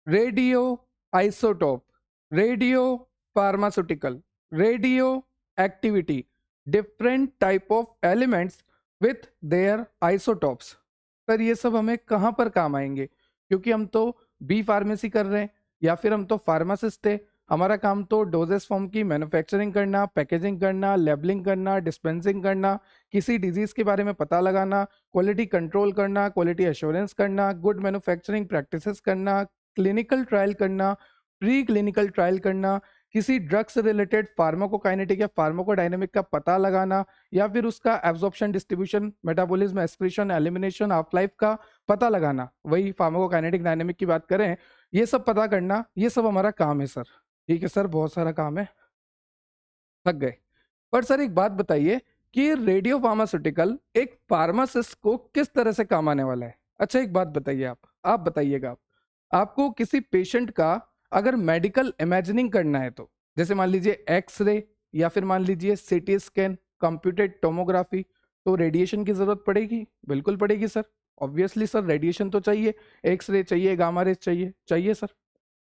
Radio isotope, radio pharmaceutical, radio activity, different type of elements with their isotopes. Sir ये सब हमें कहाँ पर काम आएंगे? क्योंकि हम तो बी फार्मेसी कर रहे हैं या फिर हम तो फार्मासिस्ट है। हमारा काम तो डोजेस फॉर्म की मैन्युफैक्चरिंग करना, पैकेजिंग करना, लेबलिंग करना, डिस्पेंसिंग करना, किसी डिजीज के बारे में पता लगाना, क्वालिटी कंट्रोल करना, क्वालिटी एश्योरेंस करना, गुड मैन्युफैक्चरिंग प्रैक्टिसेस करना, क्लिनिकल ट्रायल करना, प्री क्लिनिकल ट्रायल करना, किसी ड्रग से रिलेटेड फार्माकोकाइनेटिक या फार्माकोडायनेमिक का पता लगाना, या फिर उसका absorption, distribution, metabolism, excretion, elimination, half life का पता लगाना, वही फार्माकोकाइनेटिक डायनेमिक की बात करें, ये सब पता करना, ये सब हमारा काम है सर। ठीक है सर, बहुत सारा काम है, थक गए। पर सर एक बात बताइए कि रेडियो फार्मास्यूटिकल एक फार्मासिस्ट को किस तरह से काम आने वाला है? अच्छा एक बात बताइए, आप बताइएगा। आपको किसी पेशेंट का अगर मेडिकल इमेजिनिंग करना है तो जैसे मान लीजिए एक्सरे या फिर मान लीजिए सीटी स्कैन, कंप्यूटेड टोमोग्राफी, तो रेडिएशन की जरूरत पड़ेगी, बिल्कुल पड़ेगी सर। ऑब्वियसली सर रेडिएशन तो चाहिए, एक्सरे चाहिए, गामा रेज चाहिए, चाहिए सर।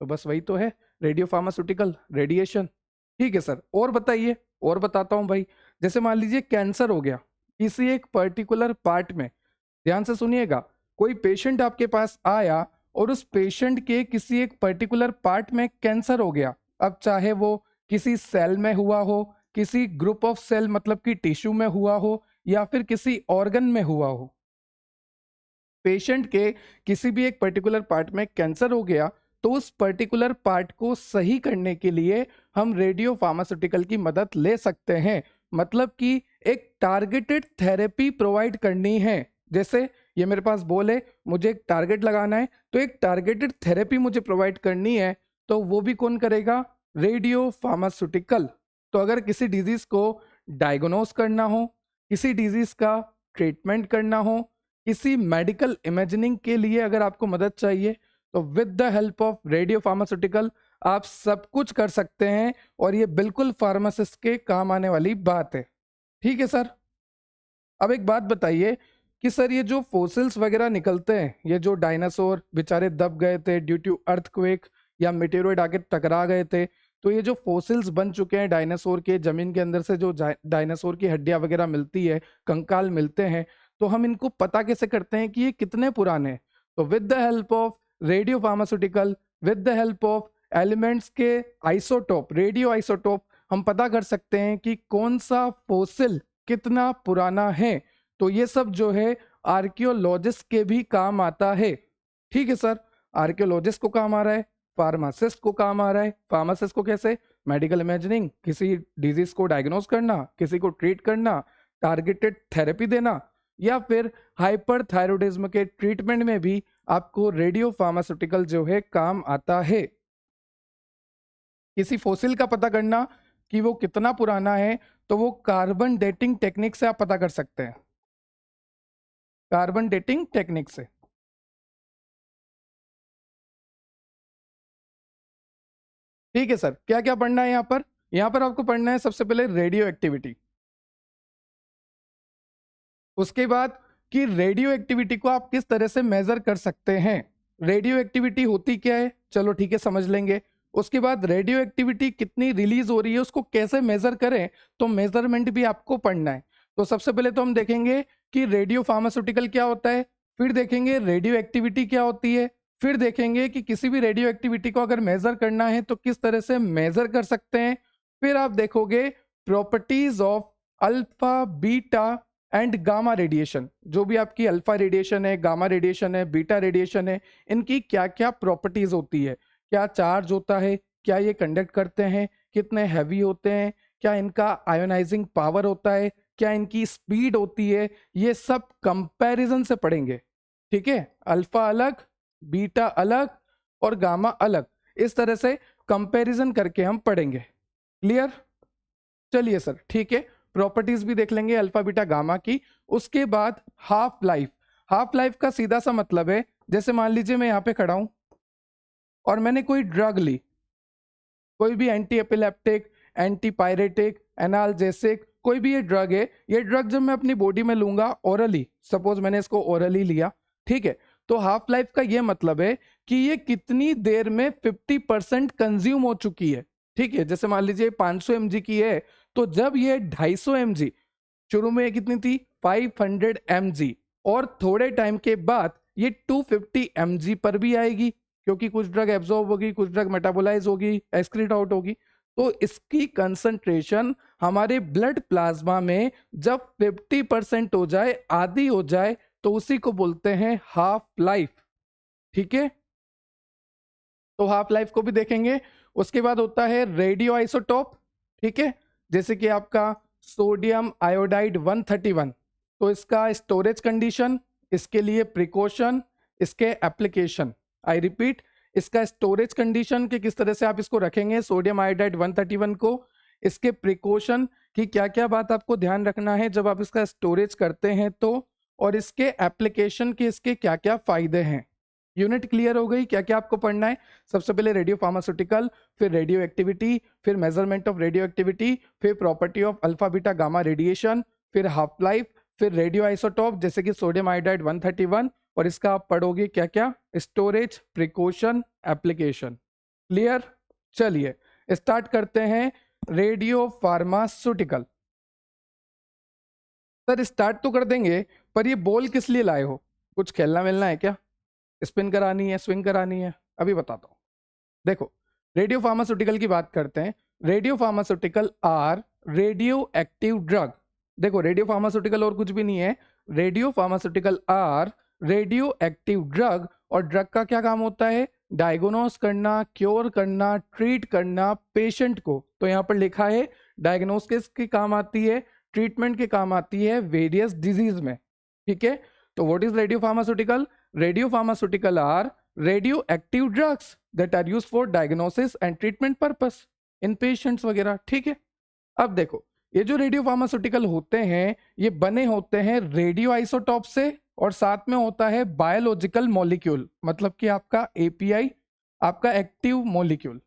तो बस वही तो है रेडियो फार्मास्यूटिकल, रेडिएशन। ठीक है सर, और बताइए, और बताता हूँ भाई। जैसे मान लीजिए कैंसर हो गया किसी एक पर्टिकुलर पार्ट में, ध्यान से सुनिएगा। कोई पेशेंट आपके पास आया और उस पेशेंट के किसी एक पर्टिकुलर पार्ट में कैंसर हो गया। अब चाहे वो किसी सेल में हुआ हो, किसी ग्रुप ऑफ सेल मतलब कि टिश्यू में हुआ हो, या फिर किसी ऑर्गन में हुआ हो, पेशेंट के किसी भी एक पर्टिकुलर पार्ट में कैंसर हो गया, तो उस पर्टिकुलर पार्ट को सही करने के लिए हम रेडियो फार्मास्यूटिकल की मदद ले सकते हैं। मतलब कि एक टारगेटेड थेरेपी प्रोवाइड करनी है। जैसे ये मेरे पास बॉल है, मुझे एक टारगेट लगाना है, तो एक टारगेटेड थेरेपी मुझे प्रोवाइड करनी है, तो वो भी कौन करेगा? Radio pharmaceutical. तो अगर किसी डिजीज को डायग्नोस करना हो, किसी डिजीज का ट्रीटमेंट करना हो, किसी मेडिकल इमेजिनिंग के लिए अगर आपको मदद चाहिए, तो with the help of radiopharmaceutical आप सब कुछ कर सकते हैं, और ये बिल्कुल फार्मासिस्ट के काम आने वाली बात है। ठीक है सर। अब एक बात बताइए कि सर ये जो फोसिल्स वगैरह निकलते हैं, ये जो डायनासोर बेचारे दब गए थे ड्यू टू अर्थक्वेक या मेटेरोइड आके टकरा गए थे, तो ये जो फोसिल्स बन चुके हैं डायनासोर के, जमीन के अंदर से जो डायनासोर की हड्डियां वगैरह मिलती है, कंकाल मिलते हैं, तो हम इनको पता कैसे करते हैं कि ये कितने पुराने हैं? तो with the help of radio pharmaceutical, with the help of elements के आइसोटोप, रेडियो आइसोटोप, हम पता कर सकते हैं कि कौन सा फोसिल कितना पुराना है। तो ये सब जो है आर्कियोलॉजिस्ट के भी काम आता है। ठीक है सर, आर्कियोलॉजिस्ट को काम आ रहा है, फार्मासिस्ट को काम आ रहा है। फार्मासिस्ट को कैसे? मेडिकल इमेजिनिंग, किसी डिजीज को डायग्नोस करना, किसी को ट्रीट करना, टारगेटेड थेरेपी देना, या फिर हाइपरथायरॉयडिज्म के ट्रीटमेंट में भी आपको रेडियो फार्मास्यूटिकल जो है काम आता है। किसी फोसिल का पता करना कि वो कितना पुराना है, तो वो कार्बन डेटिंग टेक्निक से आप पता कर सकते हैं, कार्बन डेटिंग टेक्निक से। ठीक है सर, क्या क्या पढ़ना है यहाँ पर आपको पढ़ना है सबसे पहले रेडियो एक्टिविटी, उसके बाद कि रेडियो एक्टिविटी को आप किस तरह से मेजर कर सकते हैं। रेडियो एक्टिविटी होती क्या है, चलो ठीक है समझ लेंगे। उसके बाद रेडियो एक्टिविटी कितनी रिलीज हो रही है उसको कैसे मेजर करें, तो मेजरमेंट भी आपको पढ़ना है। तो सबसे पहले तो हम देखेंगे कि रेडियो फार्मास्यूटिकल क्या होता है, फिर देखेंगे रेडियो एक्टिविटी क्या होती है, फिर देखेंगे कि किसी भी रेडियो एक्टिविटी को अगर मेजर करना है तो किस तरह से मेजर कर सकते हैं। फिर आप देखोगे properties of alpha, beta and gamma radiation. जो भी आपकी अल्फा रेडिएशन है, गामा रेडिएशन है, बीटा रेडिएशन है, इनकी क्या क्या प्रॉपर्टीज होती है, क्या चार्ज होता है, क्या ये कंडक्ट करते हैं, कितने हैवी होते हैं, क्या इनका आयोनाइजिंग पावर होता है, क्या इनकी स्पीड होती है, ये सब कंपैरिजन से पढ़ेंगे। ठीक है, अल्फा अलग, बीटा अलग और गामा अलग, इस तरह से कंपैरिजन करके हम पढ़ेंगे। क्लियर? चलिए सर ठीक है, प्रॉपर्टीज भी देख लेंगे अल्फा बीटा गामा की। उसके बाद हाफ लाइफ। हाफ लाइफ का सीधा सा मतलब है, जैसे मान लीजिए मैं यहाँ पे खड़ा हूं और मैंने कोई ड्रग ली, कोई भी anti epileptic, anti pyretic, analgesic, कोई भी ये ड्रग है, ये ड्रग जब मैं अपनी बॉडी में लूंगा ओरली, सपोज मैंने इसको ओरली लिया, ठीक है, तो हाफ लाइफ का ये मतलब है कि ये कितनी देर में 50% कंज्यूम हो चुकी है। ठीक है, जैसे मान लीजिए 500 mg की है, तो जब ये 250 mg, शुरू में ये कितनी थी 500 mg, और थोड़े टाइम के बाद ये 250 mg पर भी आएगी, क्योंकि कुछ ड्रग एब्जॉर्ब होगी, कुछ ड्रग मेटाबोलाइज होगी, एक्सक्रीट आउट होगी। तो इसकी कंसंट्रेशन हमारे ब्लड प्लाज्मा में जब 50% हो जाए, आधी हो जाए, तो उसी को बोलते हैं हाफ लाइफ। ठीक है, तो हाफ लाइफ को भी देखेंगे। उसके बाद होता है रेडियो आइसोटोप। ठीक है, जैसे कि आपका सोडियम आयोडाइड 131, तो इसका स्टोरेज कंडीशन, इसके लिए प्रिकॉशन, इसके एप्लीकेशन। आई रिपीट, इसका स्टोरेज कंडीशन कि किस तरह से आप इसको रखेंगे सोडियम आयोडाइड 131 को, इसके प्रिकॉशन कि क्या क्या बात आपको ध्यान रखना है जब आप इसका स्टोरेज करते हैं तो, और इसके एप्लीकेशन के इसके क्या क्या फायदे हैं। यूनिट क्लियर हो गई? क्या क्या आपको पढ़ना है? सबसे पहले रेडियो फार्मास्यूटिकल, फिर रेडियो एक्टिविटी, फिर मेजरमेंट ऑफ रेडियो एक्टिविटी, फिर property of alpha beta gamma radiation, फिर हाफ लाइफ, फिर रेडियो आइसोटोप जैसे कि सोडियम आयोडाइड 131, और इसका आप पढ़ोगे क्या क्या, स्टोरेज, प्रिकॉशन, एप्लीकेशन। क्लियर? चलिए स्टार्ट करते हैं रेडियो फार्मास्यूटिकल। सर स्टार्ट तो कर देंगे, पर ये बोल किस लिए लाए हो? कुछ खेलना मिलना है क्या? स्पिन करानी है, स्विंग करानी है? अभी बताता हूँ। देखो, रेडियो फार्मास्यूटिकल की बात करते हैं। Radiopharmaceutical are radioactive drug. देखो, रेडियो फार्मास्यूटिकल और कुछ भी नहीं है, radiopharmaceutical are radioactive drug. और ड्रग का क्या काम होता है? डायग्नोस करना, क्योर करना, ट्रीट करना पेशेंट को। तो यहाँ पर लिखा है डायग्नोसिस के काम आती है, ट्रीटमेंट के काम आती है वेरियस डिजीज में। ठीक है, तो what is radiopharmaceutical? Radiopharmaceutical are radioactive drugs that are used for diagnosis and treatment purpose in patients वगैरह। ठीक है, अब देखो, ये जो रेडियो फार्मास्यूटिकल होते हैं ये बने होते हैं रेडियो आइसोटॉप से, और साथ में होता है बायोलॉजिकल मॉलिक्यूल, मतलब कि आपका एपीआई, आपका एक्टिव मॉलिक्यूल।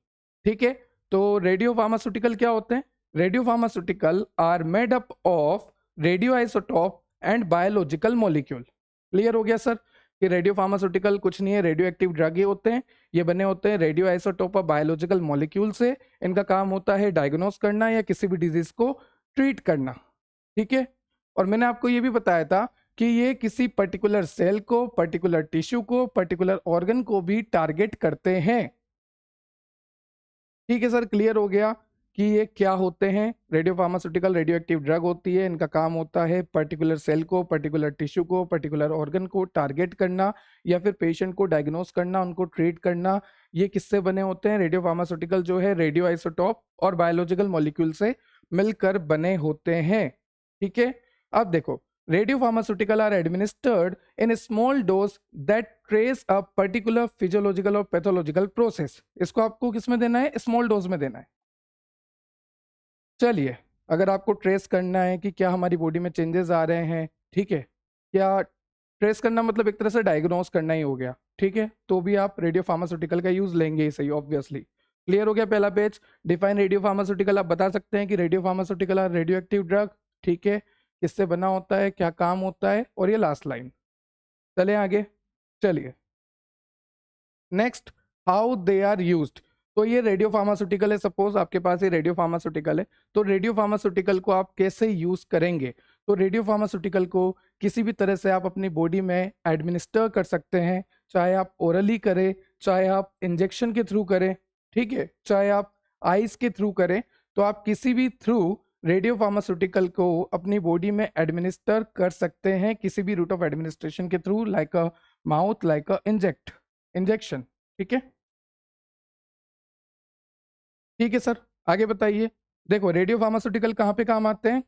ठीक है, तो रेडियो फार्मास्यूटिकल क्या होते हैं? Radiopharmaceutical are made up of radioisotope and biological molecule. Clear हो गया सर कि रेडियो फार्मास्यूटिकल कुछ नहीं है, रेडियो एक्टिव ड्रग ही होते हैं। ये बने होते हैं radio isotope of biological molecule से। इनका काम होता है डायग्नोस करना या किसी भी डिजीज को ट्रीट करना। ठीक है, और मैंने आपको ये भी बताया था कि ये किसी पर्टिकुलर सेल को, पर्टिकुलर टिश्यू को, पर्टिकुलर ऑर्गन को भी टारगेट करते हैं। ठीक है सर, क्लियर हो गया कि ये क्या होते हैं? Radiopharmaceutical radio active drug होती है, इनका काम होता है पर्टिकुलर सेल को, पर्टिकुलर टिश्यू को, पर्टिकुलर ऑर्गन को टारगेट करना या फिर पेशेंट को डायग्नोस करना, उनको ट्रीट करना। ये किससे बने होते हैं? रेडियो फार्मास्यूटिकल जो है रेडियो आइसोटॉप और बायोलॉजिकल मॉलिक्यूल से मिलकर बने होते हैं। ठीक है, अब देखो, radiopharmaceutical are administered in small dose that trace a particular physiological और पैथोलॉजिकल प्रोसेस। इसको आपको किस में देना है? स्मॉल डोज में देना है। चलिए, अगर आपको ट्रेस करना है कि क्या हमारी बॉडी में चेंजेस आ रहे हैं, ठीक है, क्या ट्रेस करना मतलब एक तरह से डायग्नोस करना ही हो गया। ठीक है, तो भी आप रेडियो फार्मास्यूटिकल का यूज लेंगे ही सही, ऑब्वियसली। क्लियर हो गया पहला पेज? Define radio pharmaceutical. आप बता सकते हैं कि radiopharmaceutical are radioactive drug. ठीक है, किससे बना होता है, क्या काम होता है, और ये लास्ट लाइन। चले आगे, चलिए next, how they are used. तो ये रेडियो फार्मास्यूटिकल है, सपोज आपके पास ये रेडियो फार्मास्यूटिकल है, तो रेडियो फार्मास्यूटिकल को आप कैसे यूज करेंगे? तो रेडियो फार्मास्यूटिकल को किसी भी तरह से आप अपनी बॉडी में एडमिनिस्टर कर सकते हैं, चाहे आप ओरली करें, चाहे आप इंजेक्शन के थ्रू करें, ठीक है, चाहे आप आइस के थ्रू करें, तो आप किसी भी थ्रू रेडियो फार्मास्यूटिकल को अपनी बॉडी में एडमिनिस्टर कर सकते हैं, किसी भी रूट ऑफ एडमिनिस्ट्रेशन के through, like a mouth, like a injection. ठीक है, ठीक है सर, आगे बताइए। देखो, रेडियो फार्मास्यूटिकल कहाँ पे काम आते हैं?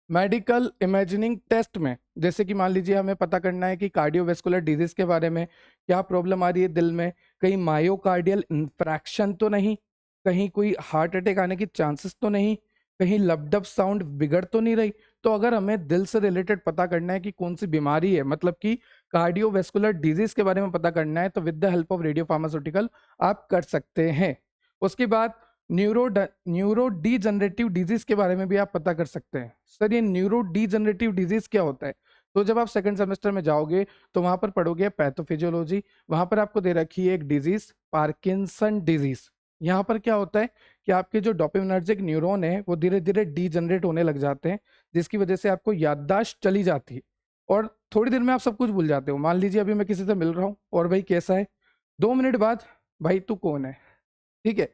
मेडिकल इमेजिनिंग टेस्ट में। जैसे कि मान लीजिए हमें पता करना है कि कार्डियोवेस्कुलर डिजीज के बारे में, क्या प्रॉब्लम आ रही है दिल में, कहीं मायोकार्डियल इंफ्रैक्शन तो नहीं, कहीं कोई हार्ट अटैक आने की चांसेस तो नहीं, कहीं लबडब साउंड बिगड़ तो नहीं रही। तो अगर हमें दिल से रिलेटेड पता करना है कि कौन सी बीमारी है, मतलब कि कार्डियोवेस्कुलर डिजीज के बारे में पता करना है, तो with the help of radiopharmaceutical आप कर सकते हैं। उसके बाद न्यूरो डीजनरेटिव डिजीज के बारे में भी आप पता कर सकते हैं। सर ये न्यूरो डीजनरेटिव डिजीज क्या होता है? तो जब आप सेकंड सेमेस्टर में जाओगे तो वहां पर पढ़ोगे पैथोफिजियोलॉजी। वहां पर आपको दे रखी है एक डिजीज, पार्किंसन डिजीज। यहाँ पर क्या होता है कि आपके जो डोपामिनर्जिक न्यूरॉन है वो धीरे धीरे डीजनरेट होने लग जाते हैं, जिसकी वजह से आपको याददाश्त चली जाती है और थोड़ी देर में आप सब कुछ भूल जाते हो। मान लीजिए अभी मैं किसी से मिल रहा हूँ और भाई कैसा है, 2 मिनट बाद भाई तू कौन है, ठीक है।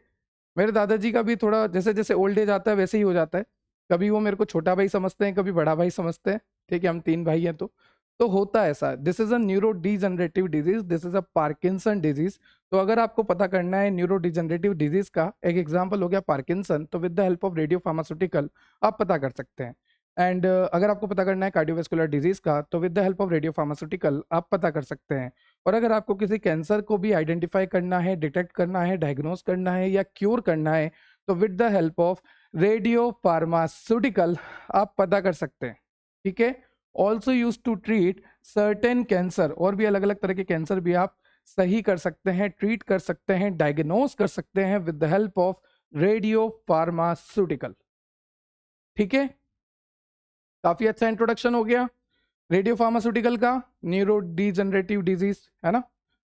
मेरे दादाजी का भी थोड़ा जैसे जैसे ओल्ड एज आता है वैसे ही हो जाता है। कभी वो मेरे को छोटा भाई समझते हैं, कभी बड़ा भाई समझते हैं, ठीक है। हम 3 भाई हैं तो होता है ऐसा। This is a neuro degenerative disease, this is a Parkinson disease. तो अगर आपको पता करना है न्यूरो डिजनरेटिव डिजीज का एक एग्जांपल हो गया पार्किंसन, तो with the help of radiopharmaceutical आप पता कर सकते हैं। एंड अगर आपको पता करना है कार्डियोवास्कुलर डिजीज का, तो with the help of radiopharmaceutical आप पता कर सकते हैं। और अगर आपको किसी कैंसर को भी आइडेंटिफाई करना है, डिटेक्ट करना है, डायग्नोज करना है या क्योर करना है, तो with the help of radiopharmaceutical आप पता कर सकते हैं, ठीक है। Also use to treat certain cancer, और भी अलग अलग तरह के कैंसर भी आप सही कर सकते हैं, ट्रीट कर सकते हैं, डायग्नोज कर सकते हैं with the help of radio pharmaceutical, ठीक है। काफी अच्छा इंट्रोडक्शन हो गया रेडियो फार्मास्यूटिकल का, न्यूरो डिजनरेटिव डिजीज है ना,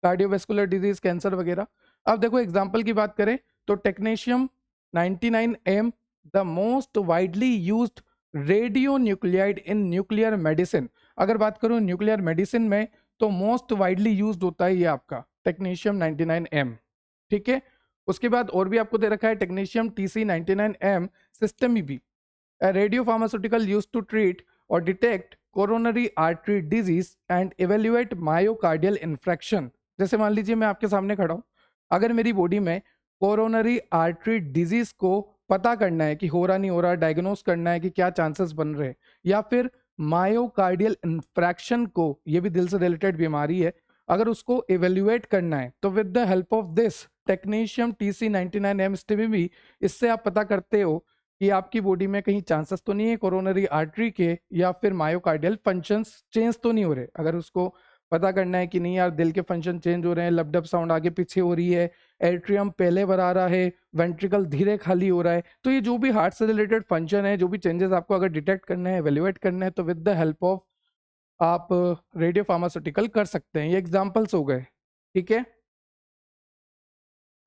कार्डियोवेस्कुलर डिजीज, कैंसर वगैरह। अब देखो एग्जांपल की बात करें तो technetium 99M, the most widely used radio nuclide in nuclear medicine. अगर बात करूं न्यूक्लियर मेडिसिन में तो मोस्ट वाइडली यूज्ड होता है ये आपका टेक्नीशियम 99M, ठीक है। उसके बाद और भी आपको दे रखा है technetium TC99M sestamibi, a radiopharmaceutical used to treat or detect coronary artery disease and evaluate myocardial infarction। जैसे मान लीजिए मैं आपके सामने खड़ा हूं, अगर मेरी बॉडी में कोरोनरी आर्टरी डिजीज को पता करना है कि हो रहा नहीं हो रहा, डायग्नोस करना है कि क्या चांसेस बन रहे हैं, या फिर मायोकार्डियल इन्फ्रैक्शन को, ये भी दिल से रिलेटेड बीमारी है, अगर उसको इवेल्युएट करना है, तो with the help of this technetium TC99M स्टिमी, इससे आप पता करते हो कि आपकी बॉडी में कहीं चांसेस तो नहीं है कोरोनरी आर्टरी के या फिर मायोकार्डियल फंक्शंस चेंज तो नहीं हो रहे। अगर उसको पता करना है कि नहीं यार दिल के फंक्शन चेंज हो रहे हैं, लबडब साउंड आगे पीछे हो रही है, एट्रियम पहले भरा रहा है, वेंट्रिकल धीरे खाली हो रहा है, तो ये जो भी हार्ट से रिलेटेड फंक्शन है, जो भी चेंजेस आपको अगर डिटेक्ट करना है, एवेल्युएट करना है, तो विद द हेल्प ऑफ आप रेडियो फार्मास्यूटिकल कर सकते हैं। ये एग्जाम्पल्स हो गए, ठीक है।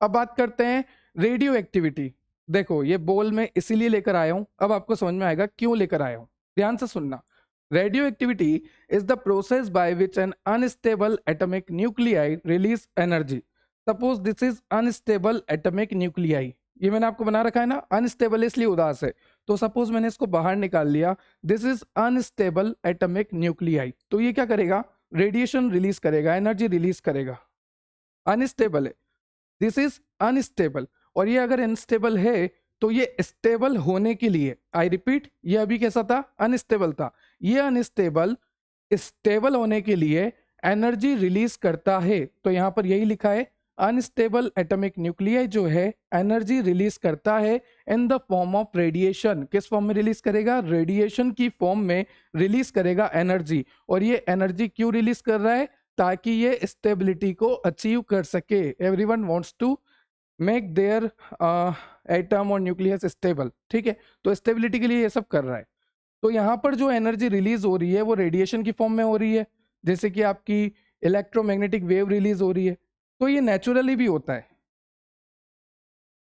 अब बात करते हैं रेडियो एक्टिविटी। देखो ये बोल में इसीलिए लेकर आया हूं, अब आपको समझ में आएगा क्यों लेकर आया हूं, ध्यान से सुनना। Radio activity is the process by which N unstable atomic nuclei release energy. Suppose this is unstable atomic nuclei, ये मैंने आपको बना रखा है ना, अनस्टेबल इसलिए उदास है, तो सपोज मैंने इसको बाहर निकाल लिया, this is unstable atomic nuclei, तो ये क्या करेगा, रेडिएशन रिलीज करेगा, एनर्जी रिलीज करेगा। अनस्टेबल है, दिस इज अनस्टेबल, और ये अगर अनस्टेबल है तो ये स्टेबल होने के लिए, आई रिपीट, ये अभी कैसा था, अनस्टेबल था, ये अनस्टेबल स्टेबल होने के लिए एनर्जी रिलीज करता है। तो यहां पर यही लिखा है, अनस्टेबल एटॉमिक न्यूक्लियाई जो है एनर्जी रिलीज करता है in the form of radiation. किस फॉर्म में रिलीज करेगा, रेडिएशन की फॉर्म में रिलीज करेगा एनर्जी। और ये एनर्जी क्यों रिलीज कर रहा है, ताकि ये स्टेबिलिटी को अचीव कर सके। Everyone wants to make their atom और न्यूक्लियस स्टेबल, ठीक है, तो स्टेबिलिटी के लिए ये सब कर रहा है। तो यहाँ पर जो एनर्जी रिलीज हो रही है वो रेडिएशन की फॉर्म में हो रही है, जैसे कि आपकी इलेक्ट्रोमैग्नेटिक वेव रिलीज हो रही है। तो ये नेचुरली भी होता है,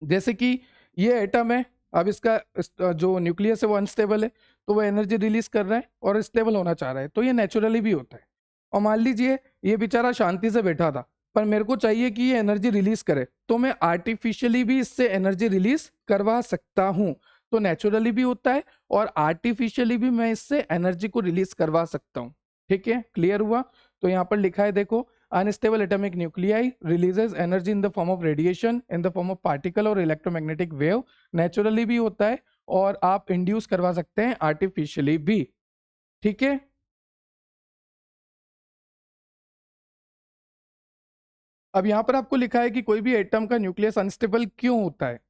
जैसे कि ये एटम है, अब इसका जो न्यूक्लियस है वो अनस्टेबल है, तो वो एनर्जी रिलीज कर रहा है और स्टेबल होना चाह रहा है, तो ये नेचुरली भी होता है। और मान लीजिए ये बेचारा शांति से बैठा था, पर मेरे को चाहिए कि ये एनर्जी रिलीज करे, तो मैं आर्टिफिशियली भी इससे एनर्जी रिलीज करवा सकता हूं। तो नेचुरली भी होता है और आर्टिफिशियली भी मैं इससे एनर्जी को रिलीज करवा सकता हूं, ठीक है, क्लियर हुआ। तो यहाँ पर लिखा है देखो, unstable atomic nuclei releases energy in the form of radiation, in the form of particle और इलेक्ट्रोमैग्नेटिक वेव। नेचुरली भी होता है और आप इंड्यूस करवा सकते हैं आर्टिफिशियली भी, ठीक है। अब यहां पर आपको लिखा है कि कोई भी एटम का न्यूक्लियस अनस्टेबल क्यों होता है,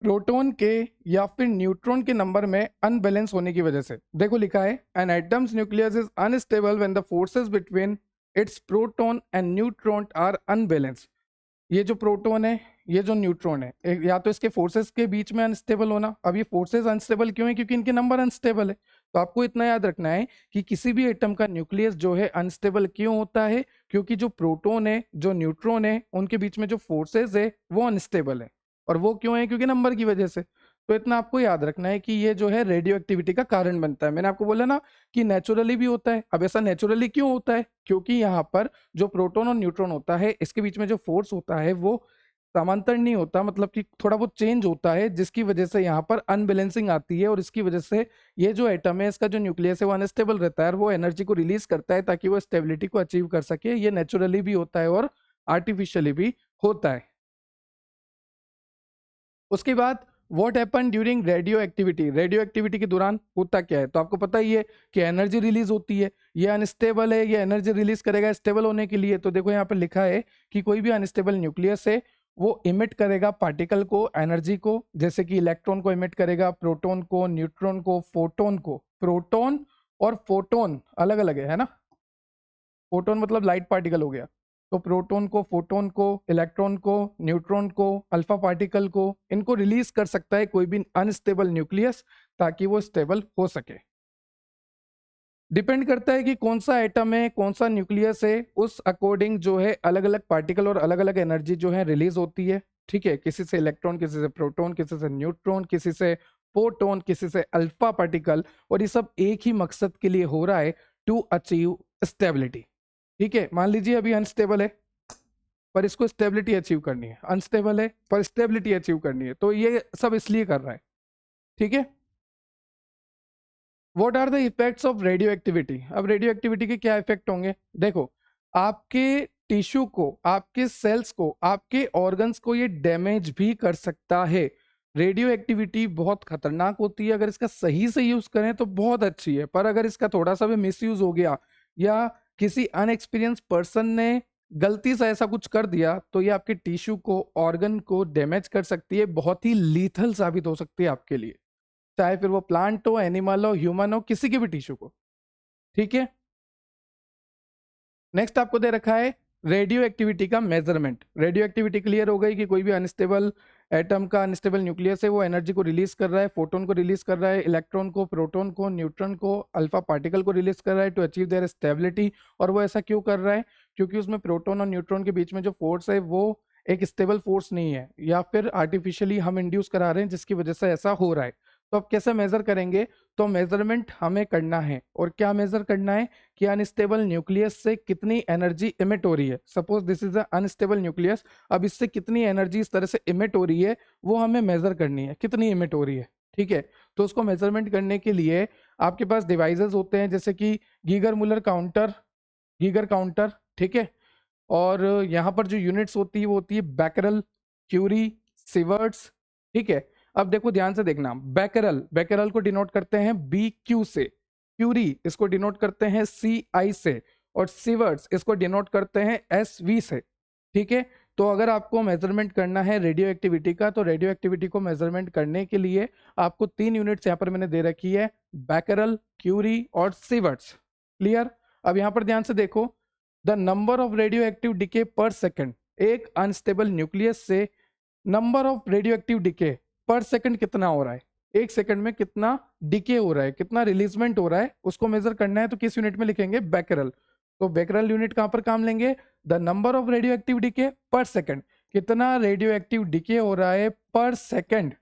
प्रोटॉन के या फिर न्यूट्रॉन के नंबर में अनबैलेंस होने की वजह से। देखो लिखा है, an atom's nucleus is unstable when the forces between its proton and neutron are unbalance. ये जो प्रोटॉन है, ये जो न्यूट्रॉन है, या तो इसके फोर्सेस के बीच में अनस्टेबल होना। अब ये फोर्सेस अनस्टेबल क्यों है, क्योंकि इनके नंबर अनस्टेबल है। तो आपको इतना याद रखना है कि किसी भी एटम का न्यूक्लियस जो है अनस्टेबल क्यों होता है, क्योंकि जो प्रोटॉन है जो न्यूट्रॉन है उनके बीच में जो फोर्सेस है वो अनस्टेबल है। और वो क्यों है? क्योंकि नंबर की वजह से। तो इतना आपको याद रखना है कि ये जो है रेडियो एक्टिविटी का कारण बनता है। मैंने आपको बोला ना कि नेचुरली भी होता है। अब ऐसा नेचुरली क्यों होता है? क्योंकि यहाँ पर जो प्रोटॉन और न्यूट्रॉन होता है इसके बीच में जो फोर्स होता है वो समांतर नहीं होता, मतलब कि थोड़ा बहुत चेंज होता है, जिसकी वजह से यहाँ पर अनबैलेंसिंग आती है और इसकी वजह से ये जो एटम है इसका जो न्यूक्लियस है वो अनस्टेबल रहता है और वो एनर्जी को रिलीज करता है ताकि वो स्टेबिलिटी को अचीव कर सके। ये नेचुरली भी होता है और आर्टिफिशियली भी होता है। उसके बाद what happen during radio activity, radio activity के दौरान होता क्या है? तो आपको पता ही है कि एनर्जी रिलीज होती है। ये अनस्टेबल है, ये एनर्जी रिलीज करेगा स्टेबल होने के लिए। तो देखो यहाँ पर लिखा है कि कोई भी अनस्टेबल न्यूक्लियस है वो इमिट करेगा पार्टिकल को, एनर्जी को, जैसे कि इलेक्ट्रॉन को इमिट करेगा, प्रोटॉन को, न्यूट्रॉन को, फोटोन को। प्रोटॉन और फोटोन अलग अलग है ना? फोटोन मतलब लाइट पार्टिकल हो गया। तो प्रोटॉन को, फोटोन को, इलेक्ट्रॉन को, न्यूट्रॉन को, अल्फा पार्टिकल को, इनको रिलीज कर सकता है कोई भी अनस्टेबल न्यूक्लियस ताकि वो स्टेबल हो सके। डिपेंड करता है कि कौन सा एटम है, कौन सा न्यूक्लियस है, उस अकॉर्डिंग जो है अलग अलग पार्टिकल और अलग अलग एनर्जी जो है रिलीज होती है। ठीक है, किसी से इलेक्ट्रॉन, किसी से प्रोटॉन, किसी से न्यूट्रॉन, किसी से फोटोन, किसी से अल्फा पार्टिकल, और ये सब एक ही मकसद के लिए हो रहा है, टू अचीव स्टेबिलिटी। ठीक है, मान लीजिए अभी अनस्टेबल है पर इसको स्टेबिलिटी अचीव करनी है, अनस्टेबल है पर स्टेबिलिटी अचीव करनी है, तो ये सब इसलिए कर रहा है। ठीक है, what are the effects of radioactivity? अब रेडियो एक्टिविटी के क्या इफेक्ट होंगे? देखो, आपके टिश्यू को, आपके सेल्स को, आपके ऑर्गन्स को ये डैमेज भी कर सकता है। रेडियो एक्टिविटी बहुत खतरनाक होती है। अगर इसका सही से यूज करें तो बहुत अच्छी है, पर अगर इसका थोड़ा सा भी मिस यूज हो गया या किसी अनएक्सपीरियंस पर्सन ने गलती से ऐसा कुछ कर दिया तो ये आपके टिश्यू को, ऑर्गन को डैमेज कर सकती है, बहुत ही लीथल साबित हो सकती है आपके लिए, चाहे फिर वो प्लांट हो, एनिमल हो, ह्यूमन हो, किसी के भी टिश्यू को। ठीक है, नेक्स्ट आपको दे रखा है रेडियो एक्टिविटी का मेजरमेंट। रेडियो एक्टिविटी क्लियर हो गई कि कोई भी अनस्टेबल एटम का, अनस्टेबल न्यूक्लियस है वो एनर्जी को रिलीज कर रहा है, फोटोन को रिलीज कर रहा है, इलेक्ट्रॉन को, प्रोटॉन को, न्यूट्रॉन को, अल्फा पार्टिकल को रिलीज कर रहा है टू अचीव देयर स्टेबिलिटी। और वो ऐसा क्यों कर रहा है? क्योंकि उसमें प्रोटॉन और न्यूट्रॉन के बीच में जो फोर्स है वो एक स्टेबल फोर्स नहीं है, या फिर आर्टिफिशियली हम इंड्यूस करा रहे हैं जिसकी वजह से ऐसा हो रहा है। तो अब कैसे मेजर करेंगे? तो मेजरमेंट हमें करना है, और क्या मेजर करना है कि अनस्टेबल न्यूक्लियस से कितनी एनर्जी इमिट हो रही है। Suppose this is a unstable nucleus, अब इससे कितनी एनर्जी इस तरह से इमिट हो रही है वो हमें मेजर करनी है, कितनी इमिट हो रही है। ठीक है, तो उसको मेजरमेंट करने के लिए आपके पास डिवाइसेस होते हैं, जैसे कि Geiger Muller counter, Geiger counter. ठीक है, और यहाँ पर जो यूनिट्स होती है वो होती है बैकरल, क्यूरी, सिवर्ट्स। ठीक है, अब देखो ध्यान से देखना, बैकरल, बैकरल को डिनोट करते हैं बी क्यू से, क्यूरी इसको डिनोट करते हैं सी आई से, और सिवर्ट्स इसको डिनोट करते हैं एस वी से। ठीक है, तो अगर आपको मेजरमेंट करना है रेडियो एक्टिविटी का, तो रेडियो एक्टिविटी को मेजरमेंट करने के लिए आपको 3 यूनिट्स यहाँ पर मैंने दे रखी है, बैकरल, क्यूरी और सिवर्ट्स। क्लियर? अब यहाँ पर ध्यान से देखो, the number of radio active decay पर सेकेंड, एक अनस्टेबल न्यूक्लियस से number of radio active decay पर सेकंड कितना हो रहा है, एक सेकंड में कितना डिके हो रहा है, कितना रिलीजमेंट हो रहा है, उसको मेजर करना है। तो किस यूनिट में लिखेंगे? बैकरल। तो बैकरल यूनिट कहां पर काम लेंगे? The number of radio active decay पर सेकंड, कितना रेडियो एक्टिव डिके हो रहा है पर सेकंड।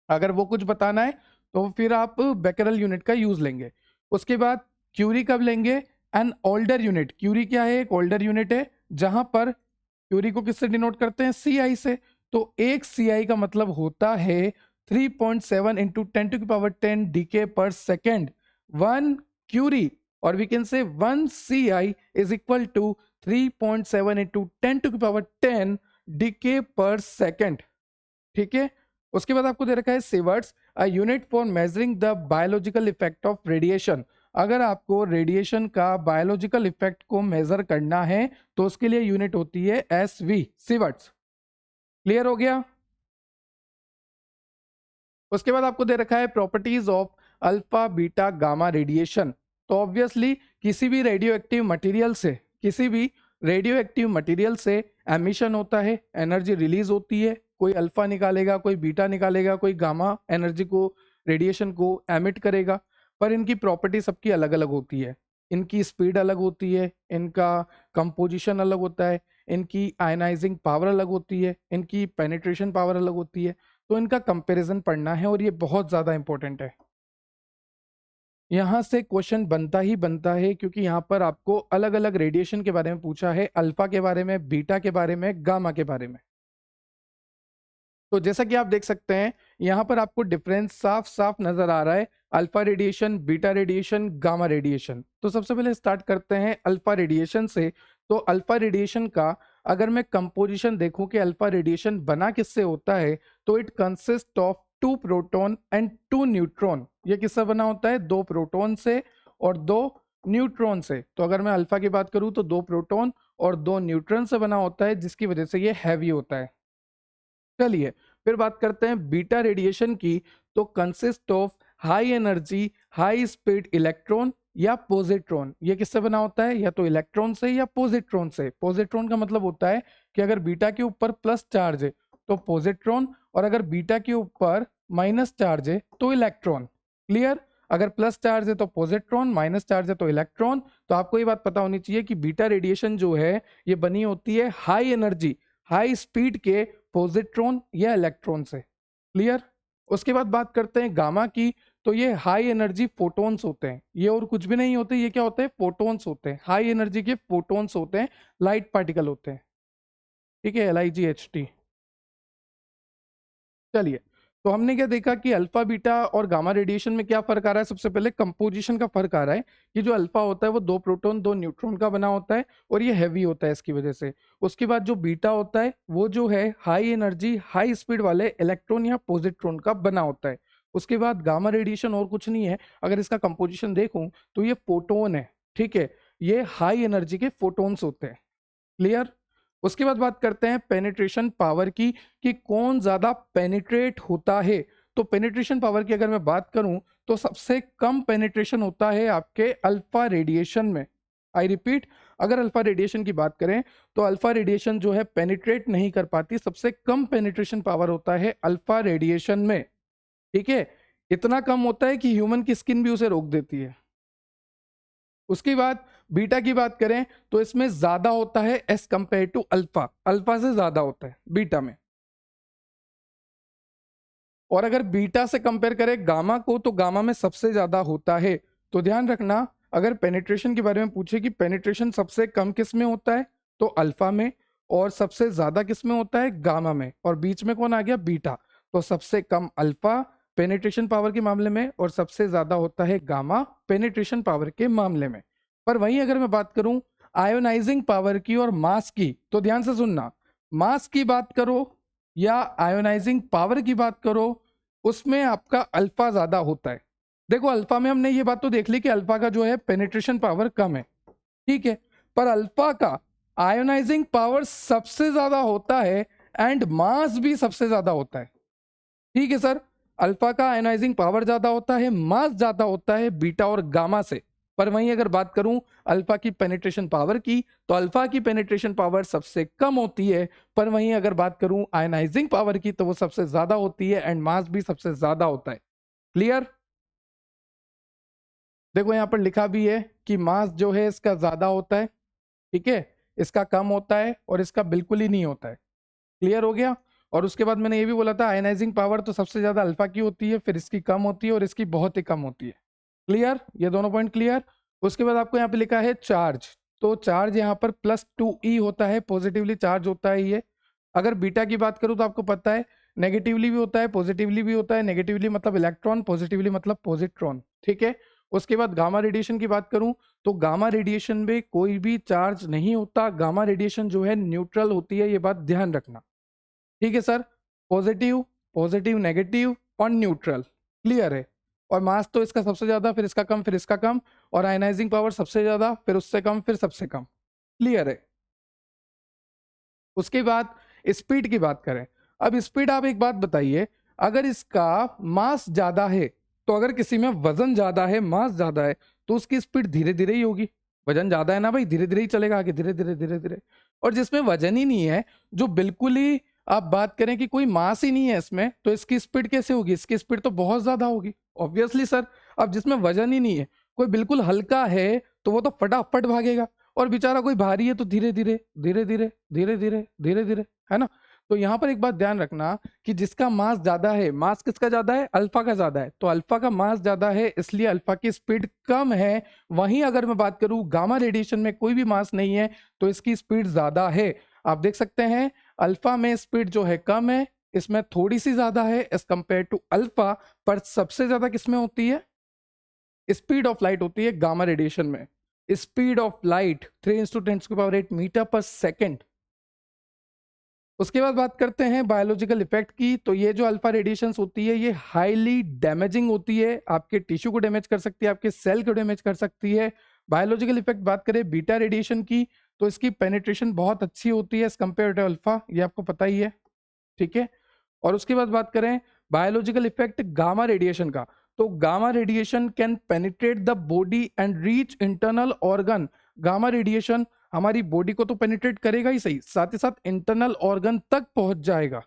अगर वो कुछ बताना है तो फिर आप बैकरल यूनिट का यूज लेंगे। उसके बाद क्यूरी कब लेंगे? An older unit. क्यूरी क्या है? एक ओल्डर यूनिट है, जहां पर क्यूरी को किससे डिनोट करते हैं? सी आई से। तो एक सी आई का मतलब होता है 3.7 into 10⁻10 decay per second, 1 curie, और we can say 1 C I is equal to 3.7 into 10⁻10 decay per second. ठीक है, उसके बाद आपको दे रखा है sieverts, a unit for measuring the biological effect of radiation. अगर आपको रेडिएशन का बायोलॉजिकल इफेक्ट को मेजर करना है तो उसके लिए यूनिट होती है एस वी, सिवर्ट्स। क्लियर हो गया? उसके बाद आपको दे रखा है properties of alpha, beta, gamma radiation. तो ऑब्वियसली किसी भी रेडियो एक्टिव मटीरियल से, किसी भी रेडियो एक्टिव मटीरियल से एमिशन होता है, एनर्जी रिलीज होती है। कोई अल्फा निकालेगा, कोई बीटा निकालेगा, कोई गामा एनर्जी को, रेडिएशन को एमिट करेगा। पर इनकी प्रॉपर्टी सबकी अलग अलग होती है। इनकी स्पीड अलग होती है, इनका कंपोजिशन अलग होता है, इनकी आयनाइजिंग पावर अलग होती है, इनकी पेनिट्रेशन पावर अलग होती है। तो इनका कंपैरिजन पढ़ना है और ये बहुत ज़्यादा इंपॉर्टेंट है। यहाँ से क्वेश्चन बनता ही बनता है, क्योंकि यहाँ पर आपको अलग अलग रेडिएशन के बारे में पूछा है, अल्फा के बारे में, बीटा के बारे में, गामा के बारे में। तो जैसा कि आप देख सकते हैं यहाँ पर आपको डिफरेंस साफ साफ नजर आ रहा है, alpha radiation, beta radiation, gamma radiation. तो सबसे पहले स्टार्ट करते हैं अल्फा रेडिएशन से। तो अल्फा रेडिएशन का अगर मैं कंपोजिशन देखूं कि अल्फा रेडिएशन बना किससे होता है, तो it consist of 2 proton and 2 neutron. ये किससे बना होता है? 2 प्रोटॉन से और 2 न्यूट्रॉन से। तो अगर मैं अल्फा की बात करूं तो 2 प्रोटॉन और 2 न्यूट्रॉन से बना होता है, जिसकी वजह से ये हैवी होता है। चलिए फिर बात करते हैं बीटा रेडिएशन की। तो consist of high energy high speed electron या पॉजिट्रॉन। ये किससे बना होता है? या तो इलेक्ट्रॉन से या पॉजिट्रॉन से। पॉजिट्रॉन का मतलब होता है कि अगर बीटा के ऊपर प्लस चार्ज है तो पॉजिट्रॉन, और अगर बीटा के ऊपर माइनस चार्ज है तो इलेक्ट्रॉन। क्लियर? अगर प्लस चार्ज है तो पॉजिट्रॉन, माइनस चार्ज है तो इलेक्ट्रॉन। तो आपको ये बात पता होनी चाहिए कि बीटा रेडिएशन जो है ये बनी होती है हाई एनर्जी हाई स्पीड के पॉजिट्रॉन या इलेक्ट्रॉन से। क्लियर? उसके बाद बात करते हैं गामा की। तो ये हाई एनर्जी फोटॉन्स होते हैं, ये और कुछ भी नहीं होते, ये क्या होते हैं? फोटॉन्स होते हैं। हाई एनर्जी के फोटॉन्स होते हैं, लाइट पार्टिकल होते हैं। ठीक है, LIGHT। चलिए, तो हमने क्या देखा कि अल्फा बीटा और गामा रेडिएशन में क्या फर्क आ रहा है? सबसे पहले कंपोजिशन का फर्क आ रहा है कि जो अल्फा होता है वो 2 प्रोटॉन 2 न्यूट्रॉन का बना होता है और ये हैवी होता है इसकी वजह से। उसके बाद जो बीटा होता है वो जो है हाई एनर्जी हाई स्पीड वाले इलेक्ट्रॉन या पॉजिट्रॉन का बना होता है। उसके बाद गामा रेडिएशन और कुछ नहीं है, अगर इसका कंपोजिशन देखूं तो ये फोटोन है। ठीक है, ये हाई एनर्जी के फोटोन्स होते हैं। क्लियर? उसके बाद बात करते हैं पेनिट्रेशन पावर की, कि कौन ज्यादा पेनिट्रेट होता है। तो पेनिट्रेशन पावर की अगर मैं बात करूं तो सबसे कम पेनिट्रेशन होता है आपके अल्फा रेडिएशन में। आई रिपीट, अगर अल्फा रेडिएशन की बात करें तो अल्फा रेडिएशन जो है पेनिट्रेट नहीं कर पाती, सबसे कम पेनिट्रेशन पावर होता है अल्फा रेडिएशन में। ठीक है, इतना कम होता है कि ह्यूमन की स्किन भी उसे रोक देती है। उसके बाद बीटा की बात करें तो इसमें ज्यादा होता है as compare to alpha, alpha से ज्यादा होता है बीटा में। और अगर बीटा से कंपेयर करें गामा को तो गामा में सबसे ज्यादा होता है। तो ध्यान रखना, अगर पेनिट्रेशन के बारे में पूछे कि पेनिट्रेशन सबसे कम किस में होता है, तो अल्फा में, और सबसे ज्यादा किस में होता है? गामा में, और बीच में कौन आ गया? बीटा। तो सबसे कम अल्फा पेनिट्रेशन पावर के मामले में और सबसे ज्यादा होता है गामा पेनिट्रेशन पावर के मामले में। पर वहीं अगर मैं बात करूं आयोनाइजिंग पावर की और मास की, तो ध्यान से सुनना, मास की बात करो या आयोनाइजिंग पावर की बात करो, उसमें आपका अल्फा ज्यादा होता है। देखो अल्फा में हमने ये बात तो देख ली कि अल्फा का जो है पेनिट्रेशन पावर कम है। ठीक है, पर अल्फा का आयोनाइजिंग पावर सबसे ज्यादा होता है एंड मास भी सबसे ज्यादा होता है। ठीक है सर, अल्फा का आयोनाइजिंग पावर ज्यादा होता है, मास ज्यादा होता है बीटा और गामा से। पर वहीं अगर बात करूं अल्फा की पेनिट्रेशन पावर की, तो अल्फा की पेनिट्रेशन पावर सबसे कम होती है, पर वहीं अगर बात करूं आयनाइजिंग पावर की तो वो सबसे ज्यादा होती है एंड मास भी सबसे ज्यादा होता है। क्लियर? देखो यहां पर लिखा भी है कि मास जो है इसका ज्यादा होता है, ठीक है, इसका कम होता है और इसका बिल्कुल ही नहीं होता है। क्लियर हो गया? और उसके बाद मैंने ये भी बोला था आयनाइजिंग पावर तो सबसे ज्यादा अल्फा की होती है, फिर इसकी कम होती है और इसकी बहुत ही कम होती है। क्लियर? ये दोनों पॉइंट क्लियर? उसके बाद आपको यहाँ पे लिखा है चार्ज। तो चार्ज यहाँ पर +2e होता है, पॉजिटिवली चार्ज होता है ये। अगर बीटा की बात करूँ तो आपको पता है नेगेटिवली भी होता है पॉजिटिवली भी होता है। नेगेटिवली मतलब इलेक्ट्रॉन, पॉजिटिवली मतलब पॉजिट्रॉन। ठीक है, उसके बाद गामा रेडिएशन की बात करूं तो गामा रेडिएशन में कोई भी चार्ज नहीं होता, गामा रेडिएशन जो है न्यूट्रल होती है, ये बात ध्यान रखना। ठीक है सर, पॉजिटिव पॉजिटिव नेगेटिव और न्यूट्रल। क्लियर है? और मास तो इसका सबसे ज्यादा, फिर इसका कम, फिर इसका कम, और आयनाइजिंग पावर सबसे ज्यादा, फिर उससे कम, फिर सबसे कम। क्लियर है? उसके बाद स्पीड की बात करें। अब स्पीड, आप एक बात बताइए, अगर इसका मास ज्यादा है, तो अगर किसी में वजन ज्यादा है मास ज्यादा है तो उसकी स्पीड धीरे धीरे ही होगी। वजन ज्यादा है ना भाई, धीरे धीरे ही चलेगा आगे, धीरे धीरे धीरे धीरे। और जिसमें वजन ही नहीं है, जो बिल्कुल ही आप बात करें कि कोई मास ही नहीं है इसमें, तो इसकी स्पीड कैसे होगी? इसकी स्पीड तो बहुत ज्यादा होगी ऑब्वियसली सर। अब जिसमें वजन ही नहीं है, कोई बिल्कुल हल्का है तो वो तो फटाफट भागेगा, और बेचारा कोई भारी है तो धीरे धीरे धीरे धीरे धीरे धीरे धीरे धीरे, है ना। तो यहाँ पर एक बात ध्यान रखना कि जिसका मास ज्यादा है, मास किसका ज्यादा है, अल्फा का ज्यादा है, तो अल्फा का मास ज्यादा है इसलिए अल्फा की स्पीड कम है। वहीं अगर मैं बात करूं गामा रेडिएशन में कोई भी मास नहीं है तो इसकी स्पीड ज्यादा है। आप देख सकते हैं अल्फा में स्पीड जो है कम है, इसमें थोड़ी सी ज्यादा है एज कंपेयर टू अल्फा, पर सबसे ज्यादा किसमें होती है, स्पीड ऑफ लाइट होती है गामा रेडिएशन में। स्पीड ऑफ लाइट 3 × 10⁸ मीटर पर सेकेंड। उसके बाद बात करते हैं बायोलॉजिकल इफेक्ट की। तो ये जो अल्फा रेडिएशंस होती है ये हाईली डैमेजिंग होती है, आपके टिश्यू को डैमेज कर सकती है, आपके सेल को डैमेज कर सकती है। बायोलॉजिकल इफेक्ट बात करें बीटा रेडिएशन की, तो इसकी पेनिट्रेशन बहुत अच्छी होती है एज कम्पेयर टू अल्फा, ये आपको पता ही है, ठीक है। और उसके बाद बात करें बायोलॉजिकल इफेक्ट गामा रेडिएशन का, तो gamma radiation can penetrate the body and reach internal organ. Gamma radiation हमारी बॉडी को तो पेनिट्रेट करेगा ही सही, साथ ही साथ इंटरनल ऑर्गन तक पहुंच जाएगा,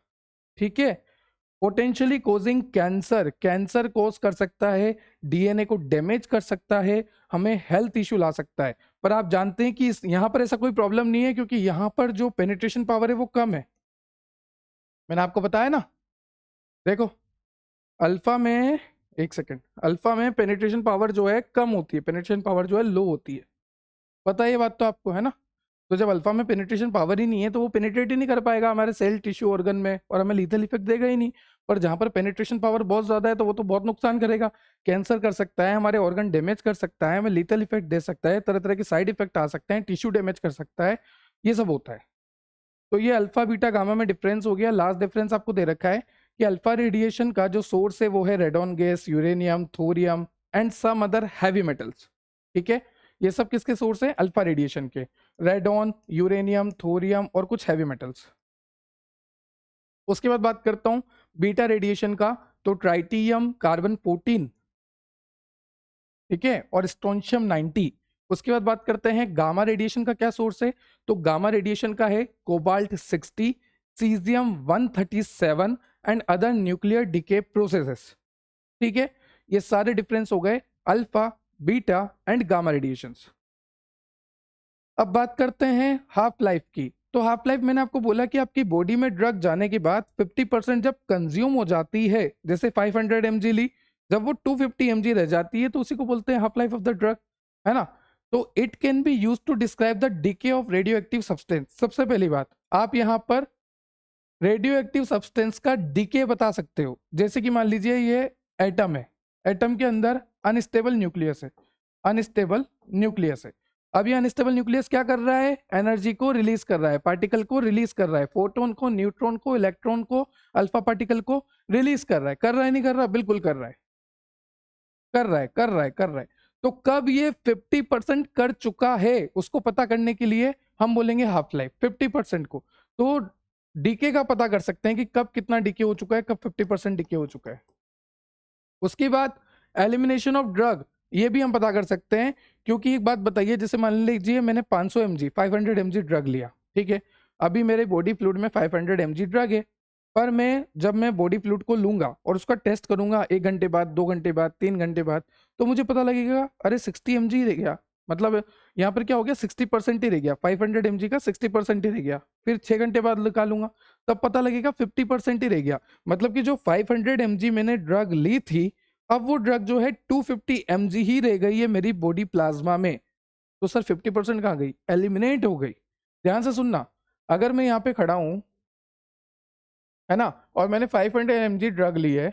ठीक है। पोटेंशियली कोजिंग कैंसर, कैंसर कोज कर सकता है, डीएनए को डैमेज कर सकता है, हमें हेल्थ इश्यू ला सकता है। पर आप जानते हैं कि यहां पर ऐसा कोई प्रॉब्लम नहीं है, क्योंकि यहां पर जो पेनिट्रेशन पावर है वो कम है। मैंने आपको बताया ना, देखो अल्फा में, एक सेकेंड, अल्फा में पेनिट्रेशन पावर जो है कम होती है, पेनिट्रेशन पावर जो है लो होती है, पता है ये बात तो आपको, है ना। तो जब अल्फा में पेनिट्रेशन पावर ही नहीं है तो वो पेनिट्रेट ही नहीं कर पाएगा हमारे सेल टिश्यू ऑर्गन में, और हमें लीथल इफेक्ट देगा ही नहीं। पर जहां पर पेनिट्रेशन पावर बहुत ज्यादा है तो वो तो बहुत नुकसान करेगा, कैंसर कर सकता है, हमारे ऑर्गन डैमेज कर सकता है, हमें लीथल इफेक्ट दे सकता है, तरह तरह के साइड इफेक्ट आ सकते हैं, टिश्यू डैमेज कर सकता है, ये सब होता है। तो ये अल्फा बीटा गामा में डिफरेंस हो गया। लास्ट डिफरेंस आपको दे रखा है कि अल्फा रेडिएशन का जो सोर्स है वो है radon gas, uranium, thorium and some other heavy metals, ठीक है। ये सब किसके सोर्स है, अल्फा रेडिएशन के, रेडॉन, यूरेनियम, थोरियम और कुछ हैवी मेटल्स। उसके बाद बात करता हूं बीटा रेडिएशन का, तो ट्राइटियम, कार्बन 14, ठीक है, और स्ट्रोंशियम 90। उसके बाद बात करते हैं गामा रेडिएशन का क्या सोर्स है, तो गामा रेडिएशन का है cobalt 60, caesium 137 and other nuclear decay processes, ठीक है। ये सारे डिफरेंस हो गए alpha, beta and gamma radiations. अब बात करते हैं हाफ लाइफ की। तो हाफ लाइफ मैंने आपको बोला कि आपकी बॉडी में ड्रग जाने के बाद 50% जब कंज्यूम हो जाती है, जैसे 500 mg ली, जब वो 250 mg रह जाती है तो उसी को बोलते हैं half life of the drug, है ना। तो it can be use to describe the decay of radioactive substance. सबसे पहली बात, आप यहाँ पर रेडियो एक्टिव सब्सटेंस का डिके बता सकते हो। जैसे कि मान लीजिए ये एटम है, एटम के अंदर अनस्टेबल न्यूक्लियस है, अनस्टेबल न्यूक्लियस है। अब ये अनस्टेबल न्यूक्लियस क्या कर रहा है, एनर्जी को रिलीज कर रहा है, पार्टिकल को रिलीज कर रहा है, फोटोन को, न्यूट्रॉन को, इलेक्ट्रॉन को, अल्फा पार्टिकल को रिलीज कर रहा है। कर रहा है नहीं कर रहा, बिल्कुल कर रहा है, कर रहा है, कर रहा है, कर रहा है। तो कब ये 50% कर चुका है उसको पता करने के लिए हम बोलेंगे हाफ लाइफ 50% को। तो डीके का पता कर सकते हैं कि कब कितना डीके हो चुका है, कब 50% डीके हो चुका है। उसके बाद एलिमिनेशन ऑफ ड्रग, ये भी हम पता कर सकते हैं, क्योंकि एक बात बताइए, जैसे मान लीजिए मैंने 500 mg 500 mg ड्रग लिया, ठीक है। अभी मेरे बॉडी फ्लूइड में 500 mg ड्रग है, पर मैं जब मैं बॉडी फ्लूइड को लूंगा और उसका टेस्ट करूंगा 1 घंटे बाद, 2 घंटे बाद, 3 घंटे बाद, तो मुझे पता लगेगा अरे 60 mg ही रह गया, मतलब यहाँ पर क्या हो गया, 60% ही रह गया, 500 mg का 60% ही रह गया। फिर 6 घंटे बाद निकालूंगा तब पता लगेगा 50% ही रह गया। मतलब कि जो 500 mg मैंने ड्रग ली थी, अब वो ड्रग जो है 250 mg ही रह गई है मेरी बॉडी प्लाज्मा में। तो सर 50% कहाँ गई, एलिमिनेट हो गई। ध्यान से सुनना, अगर मैं यहाँ पे खड़ा हूं, है ना, और मैंने 500 mg ड्रग ली है,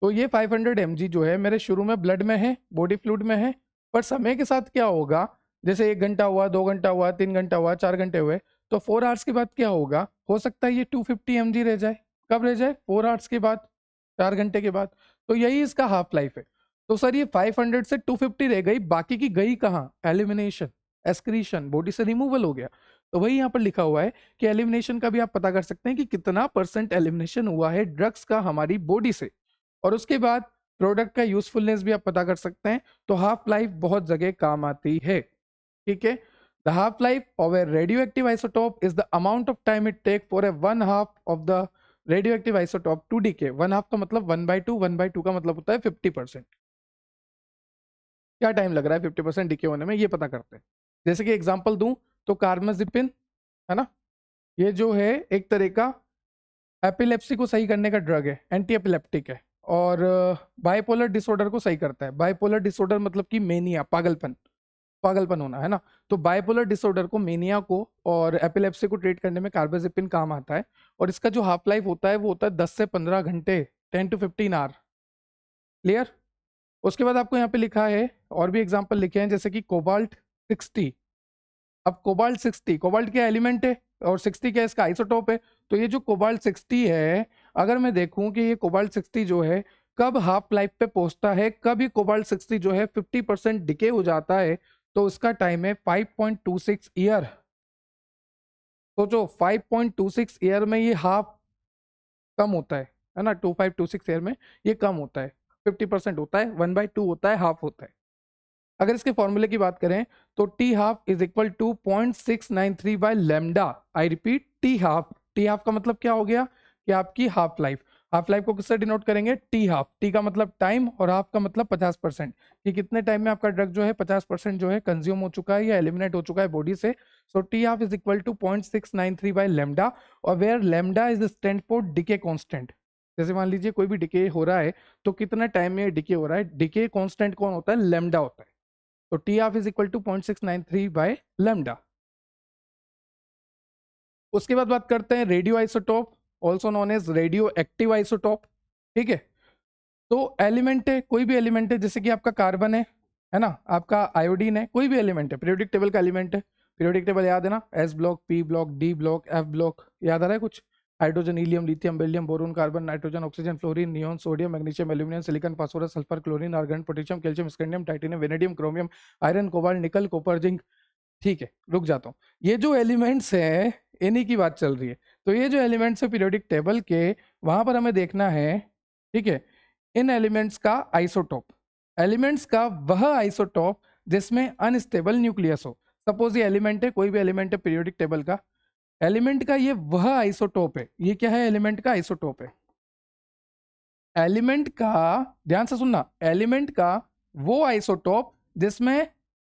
तो ये 500 mg जो है मेरे शुरू में ब्लड में है, बॉडी फ्लूइड में है, पर समय के साथ क्या होगा, जैसे 1 घंटा हुआ, 2 घंटा हुआ, 3 घंटा हुआ, 4 घंटे हुए, तो 4 आवर्स के बाद क्या होगा, हो सकता है ये 250 mg रह जाए। कब रह जाए, 4 आवर्स के बाद, 4 घंटे के बाद। तो यही इसका हाफ लाइफ है। तो सर ये 500 से 250 रह गई, बाकी की गई कहाँ, एलिमिनेशन, एक्सक्रीशन, बॉडी से रिमूवल हो गया। तो वही यहाँ पर लिखा हुआ है कि एलिमिनेशन का भी आप पता कर सकते हैं कि कितना % एलिमिनेशन हुआ है ड्रग्स का हमारी बॉडी से। और उसके बाद प्रोडक्ट का यूजफुलनेस भी आप पता कर सकते हैं। तो हाफ लाइफ बहुत जगह काम आती है, ठीक है। The half life of a radioactive isotope is the amount of time it take for a 1/2 of the radioactive isotope to decay. 1/2 का मतलब 1/2, 1/2 का मतलब होता है 50%। क्या टाइम लग रहा है 50% डिके होने में, ये पता करते हैं। जैसे कि एग्जांपल दूं तो कार्बामेज़ेपिन है ना, ये जो है एक तरह का एपिलेप्सी को सही करने का ड्रग है, एंटी एपिलेप्टिक है, और बाइपोलर डिसऑर्डर को सही करता है। बाइपोलर डिसऑर्डर मतलब कि मेनिया, पागलपन, पागलपन होना है ना। तो बाइपोलर डिसऑर्डर को, मेनिया को और एपिलेप्सी को ट्रीट करने में कार्बामेज़ेपिन काम आता है। और इसका जो हाफ लाइफ होता है वो होता है 10 से 15 घंटे, 10 to 15 आवर। क्लियर। उसके बाद आपको यहाँ पे लिखा है और भी एग्जांपल लिखे हैं, जैसे कि कोबाल्ट 60। अब कोबाल्ट 60, कोबाल्ट क्या एलिमेंट है और 60 क्या इसका आइसोटोप है। तो ये जो कोबाल्ट 60 है, अगर मैं देखूं कि ये कोबाल्ट 60 जो है कब हाफ लाइफ पे पहुंचता है, कब ये कोबाल्ट 60 जो है 50% डिके हो जाता है, तो उसका टाइम है 5.26 ईयर। सोचो 5.26 ईयर में ये हाफ कम होता है ना, 2526 ईयर में ये कम होता है, 50% होता है, 1/2 होता है, हाफ होता है। अगर इसके फॉर्मूले की बात करें तो T half is equal to 0.693 by lambda. I repeat, T half, T half का मतलब क्या हो गया कि आपकी हाफ लाइफ। हाफ लाइफ को किससे डिनोट करेंगे, टी हाफ। टी का मतलब टाइम और हाफ का मतलब 50%, कि कितने टाइम में आपका ड्रग जो है 50% जो है कंज्यूम हो चुका है या एलिमिनेट हो चुका है बॉडी से। So T half is equal to 0.693 by lambda, और where lambda is stand for decay constant. जैसे मान लीजिए कोई भी डिके हो रहा है तो कितना टाइम में डिके हो रहा है, डिके कॉन्स्टेंट कौन होता है, लेमडा होता है। तो T half is equal to 0.693 by lambda. उसके बाद बात करते हैं radioisotope, also known as radioactive isotope. ठीक है। तो एलिमेंट है, कोई भी एलिमेंट है, जैसे कि आपका कार्बन है ना, आपका आयोडीन है, कोई भी एलिमेंट है, पीरियोडिक टेबल का एलिमेंट है। पीरियोडिक टेबल याद है ना, S block, P block, D block, F block, याद आ रहा है कुछ। Hydrogen, helium, lithium, beryllium, boron, carbon, nitrogen, oxygen, fluorine, neon, sodium, magnesium, aluminium, silicon, phosphorus, sulphur, chlorine, argon, potassium, calcium, scandium, titanium, vanadium, chromium, iron, cobalt, nickel, copper, zinc. ठीक है, रुक जाता हूँ। ये जो एलिमेंट्स हैं इन्हीं की बात चल रही है। तो ये जो एलिमेंट्स है पीरियोडिक टेबल के, वहां पर हमें देखना है, ठीक है, इन एलिमेंट्स का आइसोटोप। एलिमेंट्स का वह आइसोटोप जिसमें अनस्टेबल न्यूक्लियस हो। सपोज ये एलिमेंट है, कोई भी एलिमेंट है पीरियोडिक टेबल का, एलिमेंट का ये वह आइसोटोप है। ये क्या है, एलिमेंट का आइसोटोप है। एलिमेंट का, ध्यान से सुनना, एलिमेंट का वो आइसोटोप जिसमें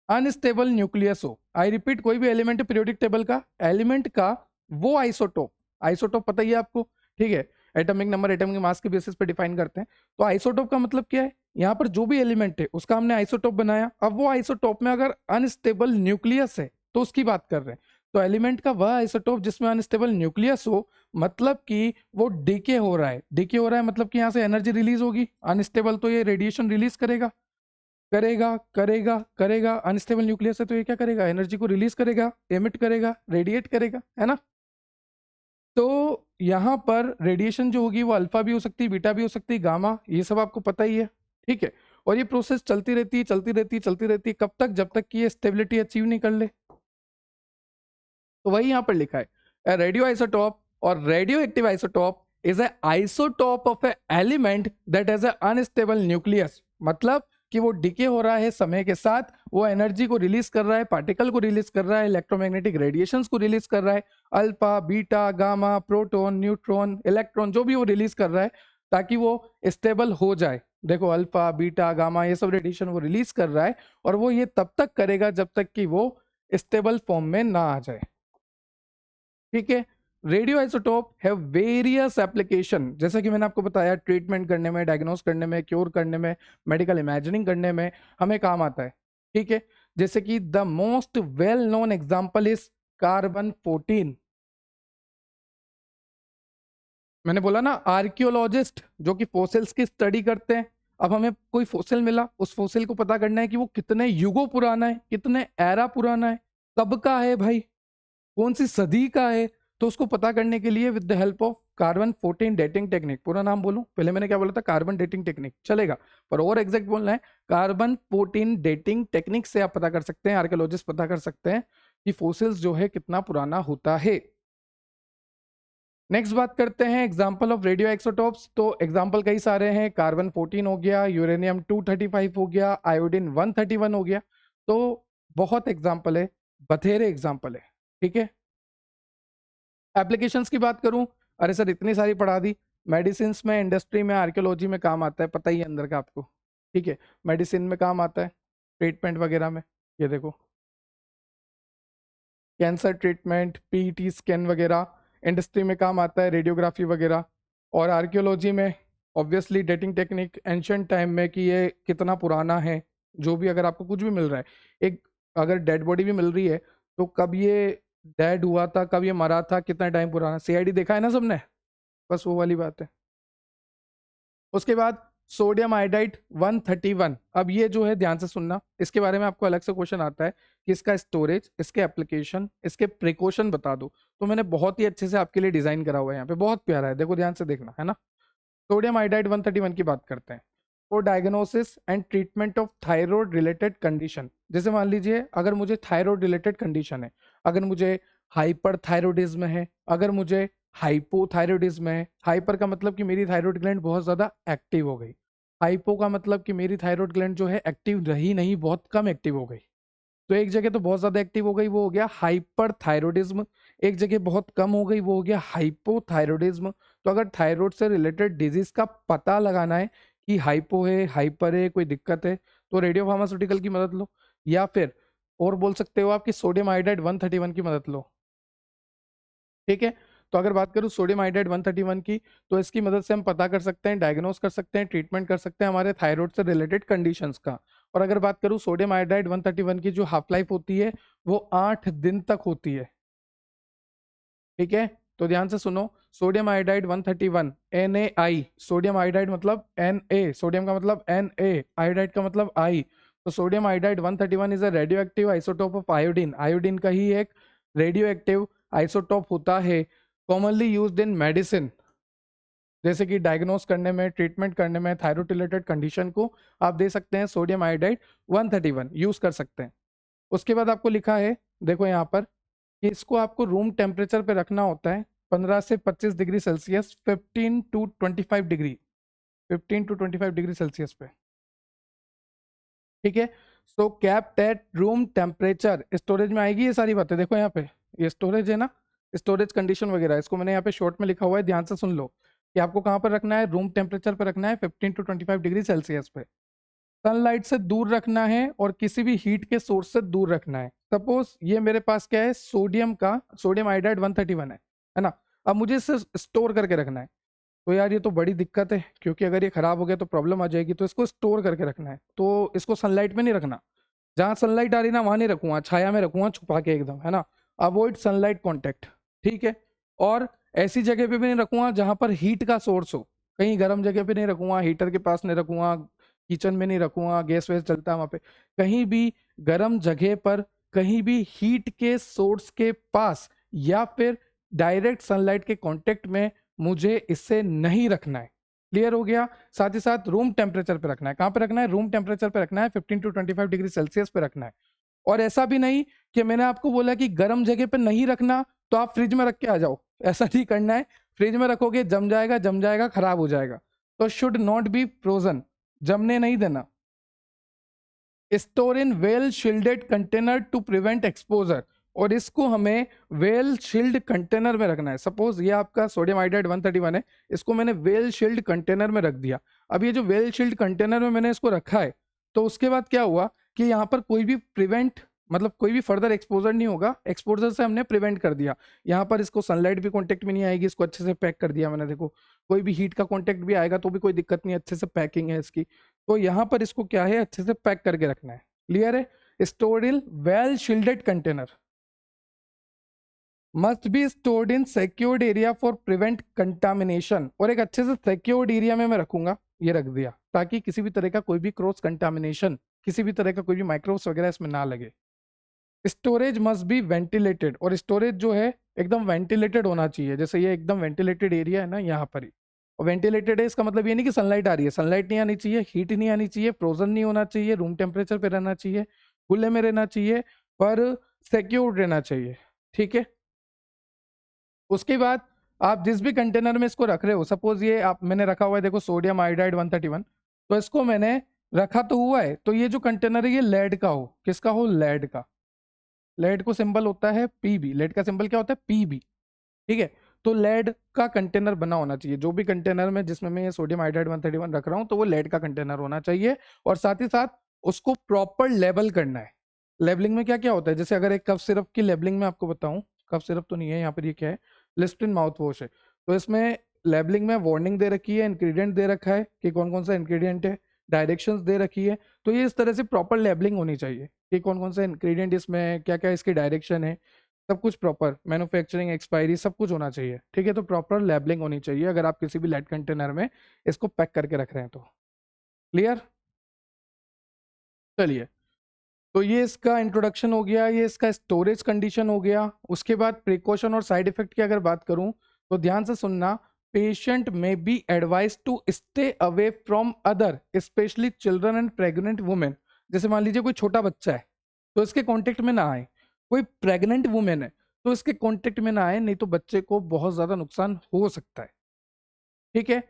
अनस्टेबल न्यूक्लियस हो। आई रिपीट, कोई भी एलिमेंट है पीरियोडिक टेबल का, एलिमेंट का वो आइसोटोप, आइसोटोप पता ही है आपको, ठीक है, एटॉमिक नंबर, एटॉमिक मास के बेसिस पे डिफाइन करते हैं। तो आइसोटोप का मतलब क्या है, यहाँ पर जो भी एलिमेंट है उसका हमने आइसोटोप बनाया। अब वो आइसोटोप में अगर अनस्टेबल न्यूक्लियस है तो उसकी बात कर रहे हैं। तो एलिमेंट का वह आइसोटोप जिसमें अनस्टेबल न्यूक्लियस हो, मतलब कि वो डीके हो रहा है। डीके हो रहा है मतलब कि यहाँ से एनर्जी रिलीज होगी। अनस्टेबल तो ये रेडिएशन रिलीज करेगा, करेगा करेगा करेगा। अनस्टेबल न्यूक्लियस है तो ये क्या करेगा, एनर्जी को रिलीज करेगा, एमिट करेगा, रेडिएट करेगा, है ना। तो यहाँ पर रेडिएशन जो होगी वो अल्फा भी हो सकती है, बीटा भी हो सकती है, गामा, ये सब आपको पता ही है। ठीक है। और ये प्रोसेस चलती रहती है, चलती रहती है, चलती रहती है, कब तक, जब तक कि ये स्टेबिलिटी अचीव नहीं कर ले। तो वही यहाँ पर लिखा है, रेडियो आइसोटोप और radio active isotope is a isotope of A element that has a unstable nucleus. मतलब कि वो डिके हो रहा है समय के साथ, वो एनर्जी को रिलीज कर रहा है, पार्टिकल को रिलीज कर रहा है, इलेक्ट्रोमैग्नेटिक रेडिएशंस को रिलीज कर रहा है, alpha, beta, gamma, proton, neutron, electron, जो भी वो रिलीज कर रहा है ताकि वो स्टेबल हो जाए। देखो, अल्फा, बीटा, गामा, ये सब रेडिएशन वो रिलीज कर रहा है, और वो ये तब तक करेगा जब तक कि वो स्टेबल फॉर्म में ना आ जाए। ठीक है। Radio isotope have various application, जैसा कि मैंने आपको बताया, ट्रीटमेंट करने में, डायग्नोस करने में, क्योर करने में, मेडिकल इमेजिनिंग करने में हमें काम आता है। ठीक है। जैसे कि the most well known example is carbon 14। मैंने बोला ना, आर्कियोलॉजिस्ट जो कि फोसिल्स की स्टडी करते हैं। अब हमें कोई फोसिल मिला, उस फोसिल को पता करना है कि वो कितने युगों पुराना है, कितने एरा पुराना है, कब का है भाई, कौन सी सदी का है। तो उसको पता करने के लिए with the help of carbon 14 dating technique, पूरा नाम बोलूं, पहले मैंने क्या बोला था, कार्बन डेटिंग टेक्निक, चलेगा, पर और एग्जैक्ट बोलना है, कार्बन 14 डेटिंग टेक्निक से आप पता कर सकते हैं, आर्कियोलॉजिस्ट पता कर सकते हैं कि फोसिल्स जो है कितना पुराना होता है। नेक्स्ट बात करते हैं एग्जाम्पल ऑफ रेडियो आइसोटोप्स। तो एग्जाम्पल कई सारे हैं, कार्बन 14 हो गया, यूरेनियम 235 हो गया, आयोडीन 131 हो गया। तो बहुत एग्जाम्पल है, बथेरे एग्जाम्पल है। ठीक है। एप्लीकेशंस की बात करूं, अरे सर इतनी सारी पढ़ा दी। मेडिसिन में, इंडस्ट्री में, आर्कियोलॉजी में काम आता है, पता ही है अंदर का आपको। ठीक है, मेडिसिन में काम आता है, ट्रीटमेंट वगैरह में, ये देखो कैंसर ट्रीटमेंट, पीईटी स्कैन वगैरह, इंडस्ट्री में काम आता है, रेडियोग्राफी वगैरह। और आर्कियोलॉजी में obviously dating technique, ancient time में कि ये कितना पुराना है, जो भी अगर आपको कुछ भी मिल रहा है, एक अगर डेड बॉडी भी मिल रही है तो कब ये डेड हुआ था, कब ये मरा था, कितना टाइम पुराना, सीआईडी देखा है ना सबने, बस वो वाली बात है। उसके बाद सोडियम आयोडाइड 131, अब ये जो है ध्यान से सुनना, इसके बारे में आपको अलग से क्वेश्चन आता है कि इसका स्टोरेज, इसके एप्लीकेशन, इसके प्रिकॉशन बता दो। तो मैंने बहुत ही अच्छे से आपके लिए डिजाइन करा हुआ है यहाँ पे, बहुत प्यारा है, देखो ध्यान से देखना है ना। सोडियम आयोडाइड 131 की बात करते हैं। For diagnosis and treatment of thyroid related condition, जैसे मान लीजिए अगर मुझे थायराइड रिलेटेड कंडीशन है, अगर मुझे हाइपर थायराइडिज्म है, अगर मुझे हाइपोथायरॉयडिज्म है, हाइपर का मतलब कि मेरी थायराइड ग्लैंड बहुत ज्यादा एक्टिव हो गई, हाइपो का मतलब कि मेरी थायराइड ग्लैंड जो है एक्टिव रही नहीं, बहुत कम एक्टिव हो गई। तो एक जगह तो बहुत ज्यादा एक्टिव हो गई, वो हो गया हाइपर थायरॉयडिज्म, एक जगह बहुत कम हो गई, वो हो गया हाइपोथायरॉयडिज्म। तो अगर थायराइड से रिलेटेड डिजीज का पता लगाना है कि हाइपो है, हाइपर है, कोई दिक्कत है, तो रेडियो फार्मास्यूटिकल की मदद लो, या फिर और बोल सकते हो आप कि सोडियम आयोडाइड 131 की मदद लो। ठीक है, तो अगर बात करूं सोडियम आयोडाइड 131 की, तो इसकी मदद से हम पता कर सकते हैं, डायग्नोस कर सकते हैं, ट्रीटमेंट कर सकते हैं हमारे थायराइड से रिलेटेड कंडीशंस का। और अगर बात करूं सोडियम आयोडाइड 131 की जो हाफ लाइफ होती है वो 8 दिन तक होती है। ठीक है, तो ध्यान से सुनो, sodium iodide 131 NaI, sodium iodide मतलब Na, सोडियम का मतलब Na, आयोडाइड का मतलब आई। तो sodium iodide 131 is a radio active isotope of iodine, iodine का ही एक रेडियो एक्टिव आइसोटोप होता है, कॉमनली यूज्ड इन मेडिसिन, जैसे कि डायग्नोस करने में, ट्रीटमेंट करने में, थायराइड रिलेटेड कंडीशन को आप दे सकते हैं सोडियम आयोडाइड 131 यूज कर सकते हैं। उसके बाद आपको लिखा है, देखो यहाँ पर, कि इसको आपको रूम टेम्परेचर पे रखना होता है 15 से 25 degree Celsius, 15 to 25 degree Celsius पे। ठीक है, so kept at room temperature, storage में आएगी ये सारी बातें, देखो यहाँ पे ये स्टोरेज है ना, स्टोरेज कंडीशन वगैरह, इसको मैंने यहाँ पे शॉर्ट में लिखा हुआ है, ध्यान से सुन लो कि आपको कहाँ पर रखना है, रूम टेम्परेचर पर रखना है 15 टू 25 डिग्री सेल्सियस पे, सनलाइट से दूर रखना है और किसी भी हीट के सोर्स से दूर रखना है। सपोज ये मेरे पास क्या है, सोडियम का, सोडियम आयोडाइड 131 है ना, अब मुझे इसे स्टोर करके रखना है। तो यार ये तो बड़ी दिक्कत है, क्योंकि अगर ये खराब हो गया तो प्रॉब्लम आ जाएगी, तो इसको स्टोर करके रखना है, तो इसको सनलाइट में नहीं रखना, जहां सनलाइट आ रही ना वहां नहीं रखूंगा, छाया में रखूंगा छुपा के एकदम, है ना, अवॉइड सनलाइट कॉन्टेक्ट। ठीक है, और ऐसी जगह पे भी नहीं रखूंगा जहां पर हीट का सोर्स हो, कहीं गर्म जगह पे नहीं रखूंगा, हीटर के पास नहीं रखूंगा, किचन में नहीं रखूंगा, गैस वैस चलता है वहां पे, कहीं भी गर्म जगह पर, कहीं भी हीट के सोर्स के पास, या फिर डायरेक्ट सनलाइट के कांटेक्ट में मुझे इसे नहीं रखना है। क्लियर हो गया। साथ ही साथ रूम टेम्परेचर पे रखना है, कहां पे रखना है, रूम टेम्परेचर पे रखना है, 15 टू 25 डिग्री सेल्सियस पे रखना है। और ऐसा भी नहीं कि मैंने आपको बोला कि गर्म जगह पे नहीं रखना तो आप फ्रिज में रख के आ जाओ, ऐसा नहीं करना है, फ्रिज में रखोगे जम जाएगा, जम जाएगा, खराब हो जाएगा। तो शुड नॉट बी फ्रोजन, जमने नहीं देना। Store in well shielded container to prevent exposure, और इसको हमें वेल शील्ड कंटेनर में रखना है। सपोज ये आपका सोडियम आयोडाइड 131 है, इसको मैंने वेल शील्ड कंटेनर में रख दिया। अब ये जो वेल शील्ड कंटेनर में मैंने इसको रखा है, तो उसके बाद क्या हुआ कि यहाँ पर कोई भी प्रिवेंट, मतलब कोई भी फर्दर एक्सपोजर नहीं होगा, एक्सपोजर से हमने प्रिवेंट कर दिया। यहाँ पर इसको सनलाइट भी कॉन्टेक्ट में नहीं आएगी, इसको अच्छे से पैक कर दिया मैंने, देखो कोई भी हीट का कॉन्टेक्ट भी आएगा तो भी कोई दिक्कत नहीं, अच्छे से पैकिंग है इसकी। तो यहाँ पर इसको क्या है, अच्छे से पैक करके रखना है। क्लियर है। Stored in well shielded container, must be stored in secured area for prevent contamination, और एक अच्छे से सिक्योर्ड एरिया में मैं रखूंगा, ये रख दिया, ताकि किसी भी तरह का कोई भी क्रॉस कंटामिनेशन, किसी भी तरह का कोई भी माइक्रोब्स वगैरह इसमें ना लगे। स्टोरेज मस्ट बी वेंटिलेटेड, और स्टोरेज जो है एकदम वेंटिलेटेड होना चाहिए, जैसे ये एकदम वेंटिलेटेड एरिया है ना यहाँ पर ही, और वेंटिलेटेड है इसका मतलब ये नहीं कि सनलाइट आ रही है, सनलाइट नहीं आनी चाहिए, हीट नहीं आनी चाहिए, फ्रोजन नहीं होना चाहिए, रूम टेम्परेचर पे रहना चाहिए, खुले में रहना चाहिए, पर सिक्योर्ड रहना चाहिए। ठीक है, उसके बाद आप जिस भी कंटेनर में इसको रख रहे हो, सपोज ये आप, मैंने रखा हुआ है देखो सोडियम आयोडाइड 131, तो इसको मैंने रखा तो हुआ है, तो ये जो कंटेनर है ये लेड का हो, किसका हो, लेड का। लेड को सिंबल होता है पीबी, लेड का सिंबल क्या होता है, पीबी। ठीक है, तो लेड का कंटेनर बना होना चाहिए, जो भी कंटेनर में जिसमें मैं ये सोडियम आयोडाइड 131 रख रहा हूँ, तो वो लेड का कंटेनर होना चाहिए। और साथ ही साथ उसको प्रॉपर लेबल करना है। लेबलिंग में क्या क्या होता है, जैसे अगर एक कफ सिरप की लेबलिंग में आपको बताऊं, कफ सिरप तो नहीं है यहाँ पर, ये क्या है, लिस्ट्रीन माउथ वॉश है, तो इसमें लेबलिंग में वार्निंग दे रखी है, इंग्रेडिएंट दे रखा है कि कौन कौन सा इंग्रेडिएंट है, डायरेक्शंस दे रखी है। तो ये इस तरह से प्रॉपर लेबलिंग होनी चाहिए कि कौन कौन सा इंग्रेडिएंट इसमें है, क्या क्या इसकी डायरेक्शन है, सब कुछ प्रॉपर, मैन्युफैक्चरिंग एक्सपायरी सब कुछ होना चाहिए, ठीक है। तो प्रॉपर लेबलिंग होनी चाहिए अगर आप किसी भी लेड कंटेनर में इसको पैक करके रख रहे हैं तो। क्लियर? चलिए, तो ये इसका इंट्रोडक्शन हो गया, ये इसका स्टोरेज कंडीशन हो गया। उसके बाद प्रिकॉशन और साइड इफेक्ट की अगर बात करूं तो ध्यान से सुनना, patient may be advise to stay away from other especially children and pregnant women. जैसे मान लीजिए कोई छोटा बच्चा है तो इसके कांटेक्ट में ना आए, कोई प्रेग्नेंट वुमेन है तो इसके कांटेक्ट में ना आए, नहीं तो बच्चे को बहुत ज्यादा नुकसान हो सकता है, ठीक है।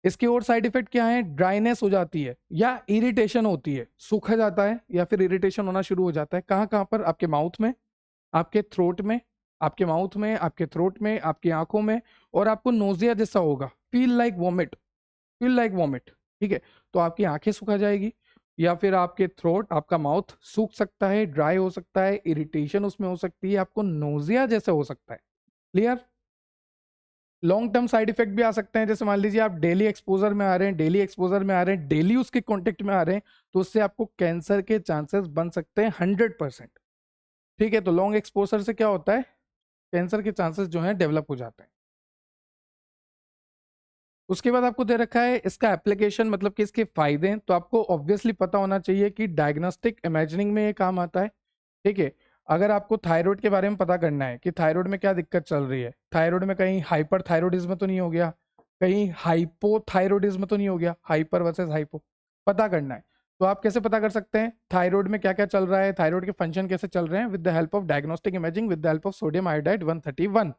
इसके और साइड इफेक्ट क्या है, ड्राइनेस हो जाती है या इरिटेशन होती है, सूखा जाता है या फिर इरिटेशन होना शुरू हो जाता है। कहाँ कहाँ पर, आपके माउथ में, आपके थ्रोट में, आपके माउथ में, आपके थ्रोट में, आपकी आंखों में, और आपको नोजिया जैसा होगा, feel like vomit, feel like vomit, ठीक है। तो आपकी आंखें सूखा जाएगी या फिर आपके थ्रोट, आपका माउथ सूख सकता है, ड्राई हो सकता है, इरिटेशन उसमें हो सकती है, आपको नोजिया जैसा हो सकता है। Clear? Long term side effect भी आ सकते हैं, जैसे मान लीजिए आप डेली एक्सपोजर में आ रहे हैं, डेली एक्सपोजर में आ रहे हैं, डेली उसके कांटेक्ट में आ रहे हैं, तो उससे आपको कैंसर के चांसेस बन सकते हैं 100%, ठीक है। तो लॉन्ग एक्सपोजर से क्या होता है, कैंसर के चांसेस जो हैं डेवलप हो जाते हैं। उसके बाद आपको दे रखा है इसका एप्लीकेशन, मतलब कि इसके फायदे हैं, तो आपको ऑब्वियसली पता होना चाहिए कि डायग्नोस्टिक इमेजिनिंग में ये काम आता है, ठीक है। अगर आपको थायराइड के बारे में पता करना है कि थायराइड में क्या दिक्कत चल रही है, थायराइड में कहीं हाइपर थायरोडिज्म तो नहीं हो गया, कहीं हाइपोथायरोडिज्म तो नहीं हो गया, हाइपर वर्सेस हाइपो पता करना है, तो आप कैसे पता कर सकते हैं थायराइड में क्या क्या चल रहा है, थायराइड के फंक्शन कैसे चल रहे हैं, with the help of diagnostic imaging with the help of sodium iodide 131।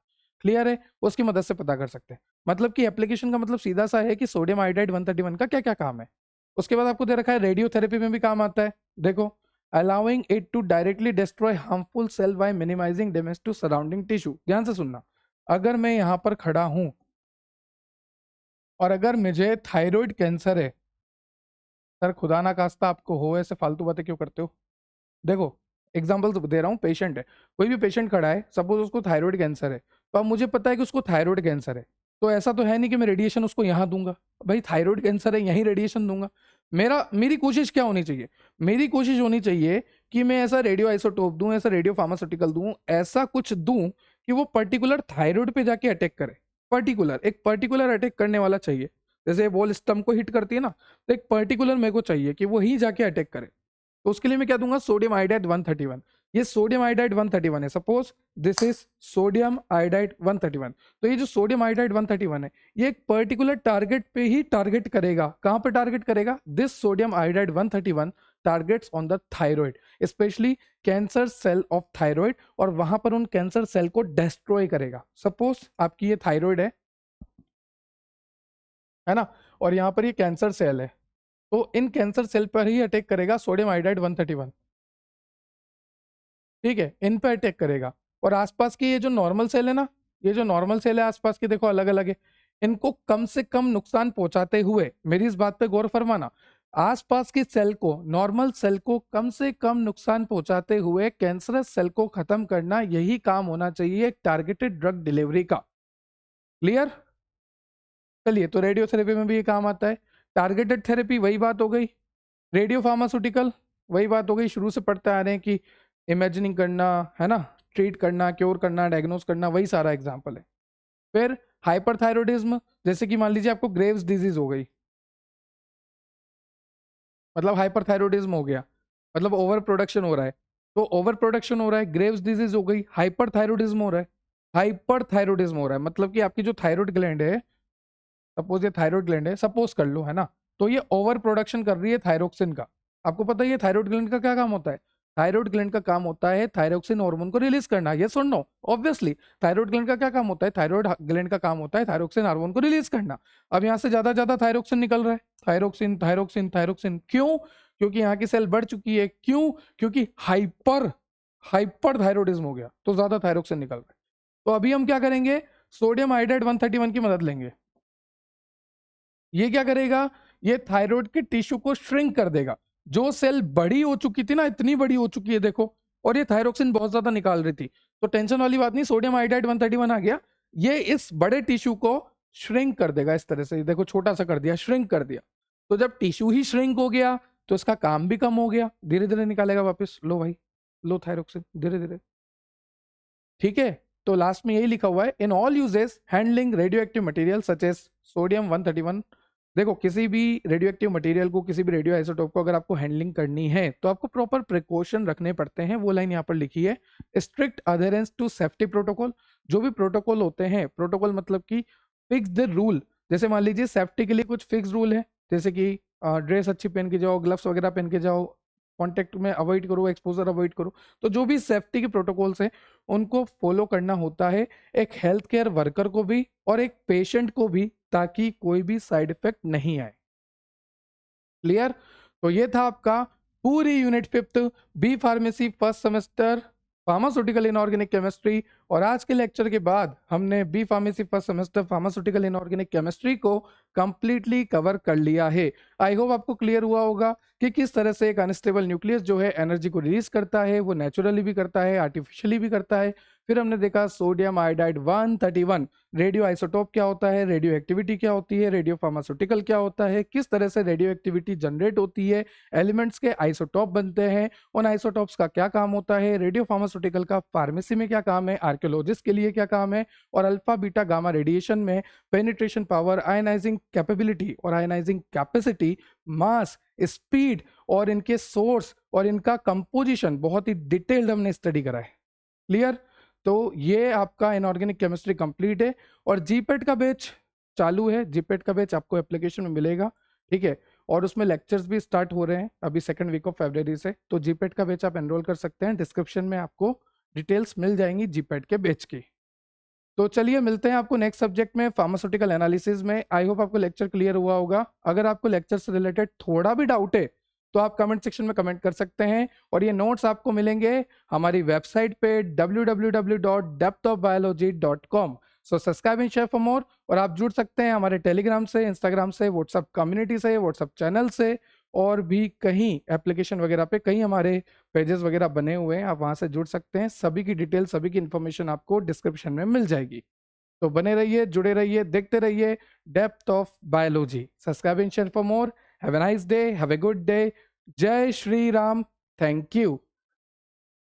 Clear है? उसकी मदद से पता कर सकते हैं। मतलब कि एप्लीकेशन का मतलब सीधा सा है कि सोडियम आयोडाइड 131 का क्या क्या काम है। उसके बाद आपको दे रखा है रेडियोथेरेपी में भी काम आता है, देखो, allowing it to directly destroy harmful cell by minimizing damage to surrounding tissue। ध्यान से सुनना, अगर मैं यहां पर खड़ा हूं और अगर मुझे थायराइड कैंसर है, सर खुदा ना खास्ता आपको हो, ऐसे फालतू बातें क्यों करते हो। देखो, एग्जाम्पल दे रहा हूँ, पेशेंट है, कोई भी पेशेंट खड़ा है, सपोज उसको थायराइड कैंसर है, तो अब मुझे पता है कि उसको थायराइड कैंसर है, तो ऐसा तो है नहीं कि मैं रेडिएशन उसको यहाँ दूंगा, भाई थायराइड कैंसर है यहीं रेडिएशन दूंगा। मेरी कोशिश क्या होनी चाहिए, मेरी कोशिश होनी चाहिए कि मैं ऐसा रेडियो आइसोटोप दूं, ऐसा रेडियो फार्मास्यूटिकल दूं, ऐसा कुछ दूं कि वो पर्टिकुलर थायराइड पे जाके अटैक करे, एक पर्टिकुलर अटैक करने वाला चाहिए। जैसे बॉल स्टम्प को हिट करती है ना, तो एक पर्टिकुलर मेरे को चाहिए कि वो ही जाके अटैक करे। तो उसके लिए मैं क्या दूंगा, सोडियम आयोडाइड 131। ये सोडियम आयोडाइड 131 है, suppose this is sodium iodide 131। तो ये जो सोडियम आयोडाइड 131 है, ये एक पर्टिकुलर टारगेट पे ही टारगेट करेगा। कहां पे टारगेट करेगा, this sodium iodide 131 targets on the thyroid, especially cancer cell of thyroid, और वहां पर उन कैंसर सेल को डिस्ट्रॉय करेगा। सपोज आपकी ये थायराइड है ना, और यहाँ पर ये कैंसर सेल है, तो इन कैंसर सेल पर ही अटैक करेगा सोडियम आयोडाइड 131, ठीक है, इन पे अटैक करेगा। और आसपास की ये जो नॉर्मल सेल है ना, ये जो नॉर्मल सेल है आसपास की, देखो अलग अलग है, इनको कम से कम नुकसान पहुंचाते हुए, मेरी इस बात पे गौर फरमाना, आसपास की सेल को, नॉर्मल सेल को कम से कम नुकसान पहुंचाते हुए कैंसरस सेल को खत्म करना, यही काम होना चाहिए एक टारगेटेड ड्रग डिलीवरी का। क्लियर? चलिए, तो रेडियोथेरेपी में भी ये काम आता है। टारगेटेड थेरेपी वही बात हो गई, रेडियो फार्मास्यूटिकल वही बात हो गई, शुरू से पढ़ते आ रहे हैं कि इमेजिनिंग करना है ना, ट्रीट करना, क्योर करना, डायग्नोस करना, वही सारा एग्जाम्पल है। फिर हाइपरथायरॉयडिज्म, जैसे कि मान लीजिए आपको ग्रेव्स डिजीज हो गई, मतलब हाइपरथायरॉयडिज्म हो गया, मतलब ओवर प्रोडक्शन हो रहा है, तो ओवर प्रोडक्शन हो रहा है, ग्रेव्स डिजीज हो गई, हाइपरथायरॉयडिज्म हो रहा है, हाइपरथायरॉयडिज्म हो रहा है, मतलब कि आपकी जो थायराइड ग्लैंड है, सपोज ये थायराइड ग्लैंड है, सपोज कर लो, है ना, तो ये ओवर प्रोडक्शन कर रही है थायरोक्सिन का। आपको पता है ये थायराइड ग्लैंड का क्या काम होता है, थायराइड ग्लैंड का काम होता है थायरोक्सिन हार्मोन को रिलीज करना, ये सुन लो ऑब्वियसली। थायराइड ग्लैंड का क्या काम होता है, थायराइड ग्लैंड का काम होता है थायरोक्सिन हार्मोन को रिलीज करना। अब यहाँ से ज्यादा थायरोक्सिन निकल रहा है, थायरोक्सिन थायरोक्सिन थायरोक्सिन, क्यों? क्योंकि यहाँ की सेल बढ़ चुकी है, क्यों? क्योंकि हाइपर थायरोडिज्म हो गया, तो ज्यादा थायरोक्सिन निकल रहा है। तो अभी हम क्या करेंगे, सोडियम आयोडाइड 131 की मदद लेंगे। ये क्या करेगा, ये थायराइड के टिश्यू को श्रिंक कर देगा। जो सेल बड़ी हो चुकी थी ना, इतनी बड़ी हो चुकी है देखो, और ये थायरोक्सिन बहुत ज्यादा निकाल रही थी, तो टेंशन वाली बात नहीं, सोडियम आयोडाइड 131 आ गया, ये इस बड़े टिश्यू को श्रिंक कर देगा इस तरह से, देखो छोटा सा कर दिया, श्रिंक कर दिया। तो जब टिश्यू ही श्रिंक हो गया तो इसका काम भी कम हो गया, धीरे धीरे निकालेगा वापस, लो भाई लो थायरोक्सिन धीरे धीरे। ठीक है, तो लास्ट में यही लिखा हुआ है, in all uses handling radioactive material such as sodium 131। देखो किसी भी रेडियो एक्टिव मटेरियल को, किसी भी रेडियो आइसोटोप को अगर आपको हैंडलिंग करनी है तो आपको प्रॉपर प्रिकॉशन रखने पड़ते हैं, वो लाइन यहाँ पर लिखी है, strict adherence to safety protocol. जो भी प्रोटोकॉल होते हैं, प्रोटोकॉल मतलब कि फिक्स द रूल, जैसे मान लीजिए सेफ्टी के लिए कुछ फिक्स रूल है, जैसे कि ड्रेस अच्छी पहन के जाओ, ग्लव्स वगैरह पहन के जाओ, कॉन्टेक्ट में अवॉइड करो, एक्सपोजर अवॉइड करो, तो जो भी सेफ्टी के प्रोटोकॉल्स हैं उनको फॉलो करना होता है, एक हेल्थ केयर वर्कर को भी और एक पेशेंट को भी, ताकि कोई भी साइड इफेक्ट नहीं आए। क्लियर? तो ये था आपका पूरी unit 5 B pharmacy first semester pharmaceutical inorganic chemistry, और आज के लेक्चर के बाद हमने B pharmacy first semester pharmaceutical inorganic chemistry को कंप्लीटली कवर कर लिया है। आई होप आपको क्लियर हुआ होगा कि किस तरह से एक अनस्टेबल न्यूक्लियस जो है एनर्जी को रिलीज करता है, वो नेचुरली भी करता है, आर्टिफिशियली भी करता है। फिर हमने देखा सोडियम आयोडाइड 131 रेडियो आइसोटोप क्या होता है, रेडियो एक्टिविटी क्या होती है, रेडियो फार्मास्यूटिकल क्या होता है, किस तरह से रेडियो एक्टिविटी जनरेट होती है, एलिमेंट्स के आइसोटोप बनते हैं, उन आइसोटोप्स का क्या काम होता है, रेडियो फार्मास्यूटिकल का फार्मेसी में क्या काम है, आर्कियोलॉजिस्ट के लिए क्या काम है, और अल्फा बीटा गामा रेडिएशन में पेनिट्रेशन पावर, आयनाइजिंग कैपेबिलिटी और आयनाइजिंग कैपेसिटी, मास, स्पीड और इनके सोर्स और इनका कंपोजिशन बहुत ही डिटेल्ड हमने स्टडी करा है। क्लियर? तो ये आपका इनऑर्गेनिक केमिस्ट्री कंप्लीट है, और जीपेट का बैच चालू है, जीपेट का बैच आपको एप्लीकेशन में मिलेगा। ठीक है, और उसमें लेक्चर्स भी स्टार्ट हो रहे हैं अभी सेकंड वीक ऑफ फरवरी से, तो जीपेट का बैच आप एनरोल कर सकते हैं, डिस्क्रिप्शन में आपको डिटेल्स मिल जाएंगी जीपेट के बैच की। तो चलिए मिलते हैं आपको नेक्स्ट सब्जेक्ट में फार्मास्यूटिकल एनालिसिस में। आई होप आपको लेक्चर क्लियर हुआ होगा। अगर आपको लेक्चर से रिलेटेड थोड़ा भी डाउट है तो आप कमेंट सेक्शन में कमेंट कर सकते हैं, और ये नोट्स आपको मिलेंगे हमारी वेबसाइट पे www.depthofbiology.com। So subscribe and share for more, और आप जुड़ सकते हैं हमारे टेलीग्राम से, इंस्टाग्राम से, व्हाट्सएप कम्युनिटी से, व्हाट्सएप चैनल से, और भी कहीं एप्लीकेशन वगैरह पे कहीं हमारे पेजेस वगैरह बने हुए हैं, आप वहां से जुड़ सकते हैं। सभी की डिटेल, सभी की इंफॉर्मेशन आपको डिस्क्रिप्शन में मिल जाएगी। तो बने रहिए, जुड़े रहिए, देखते रहिए depth of biology. Subscribe and share for more. Have a nice day, have a good day. जय श्री राम। Thank you.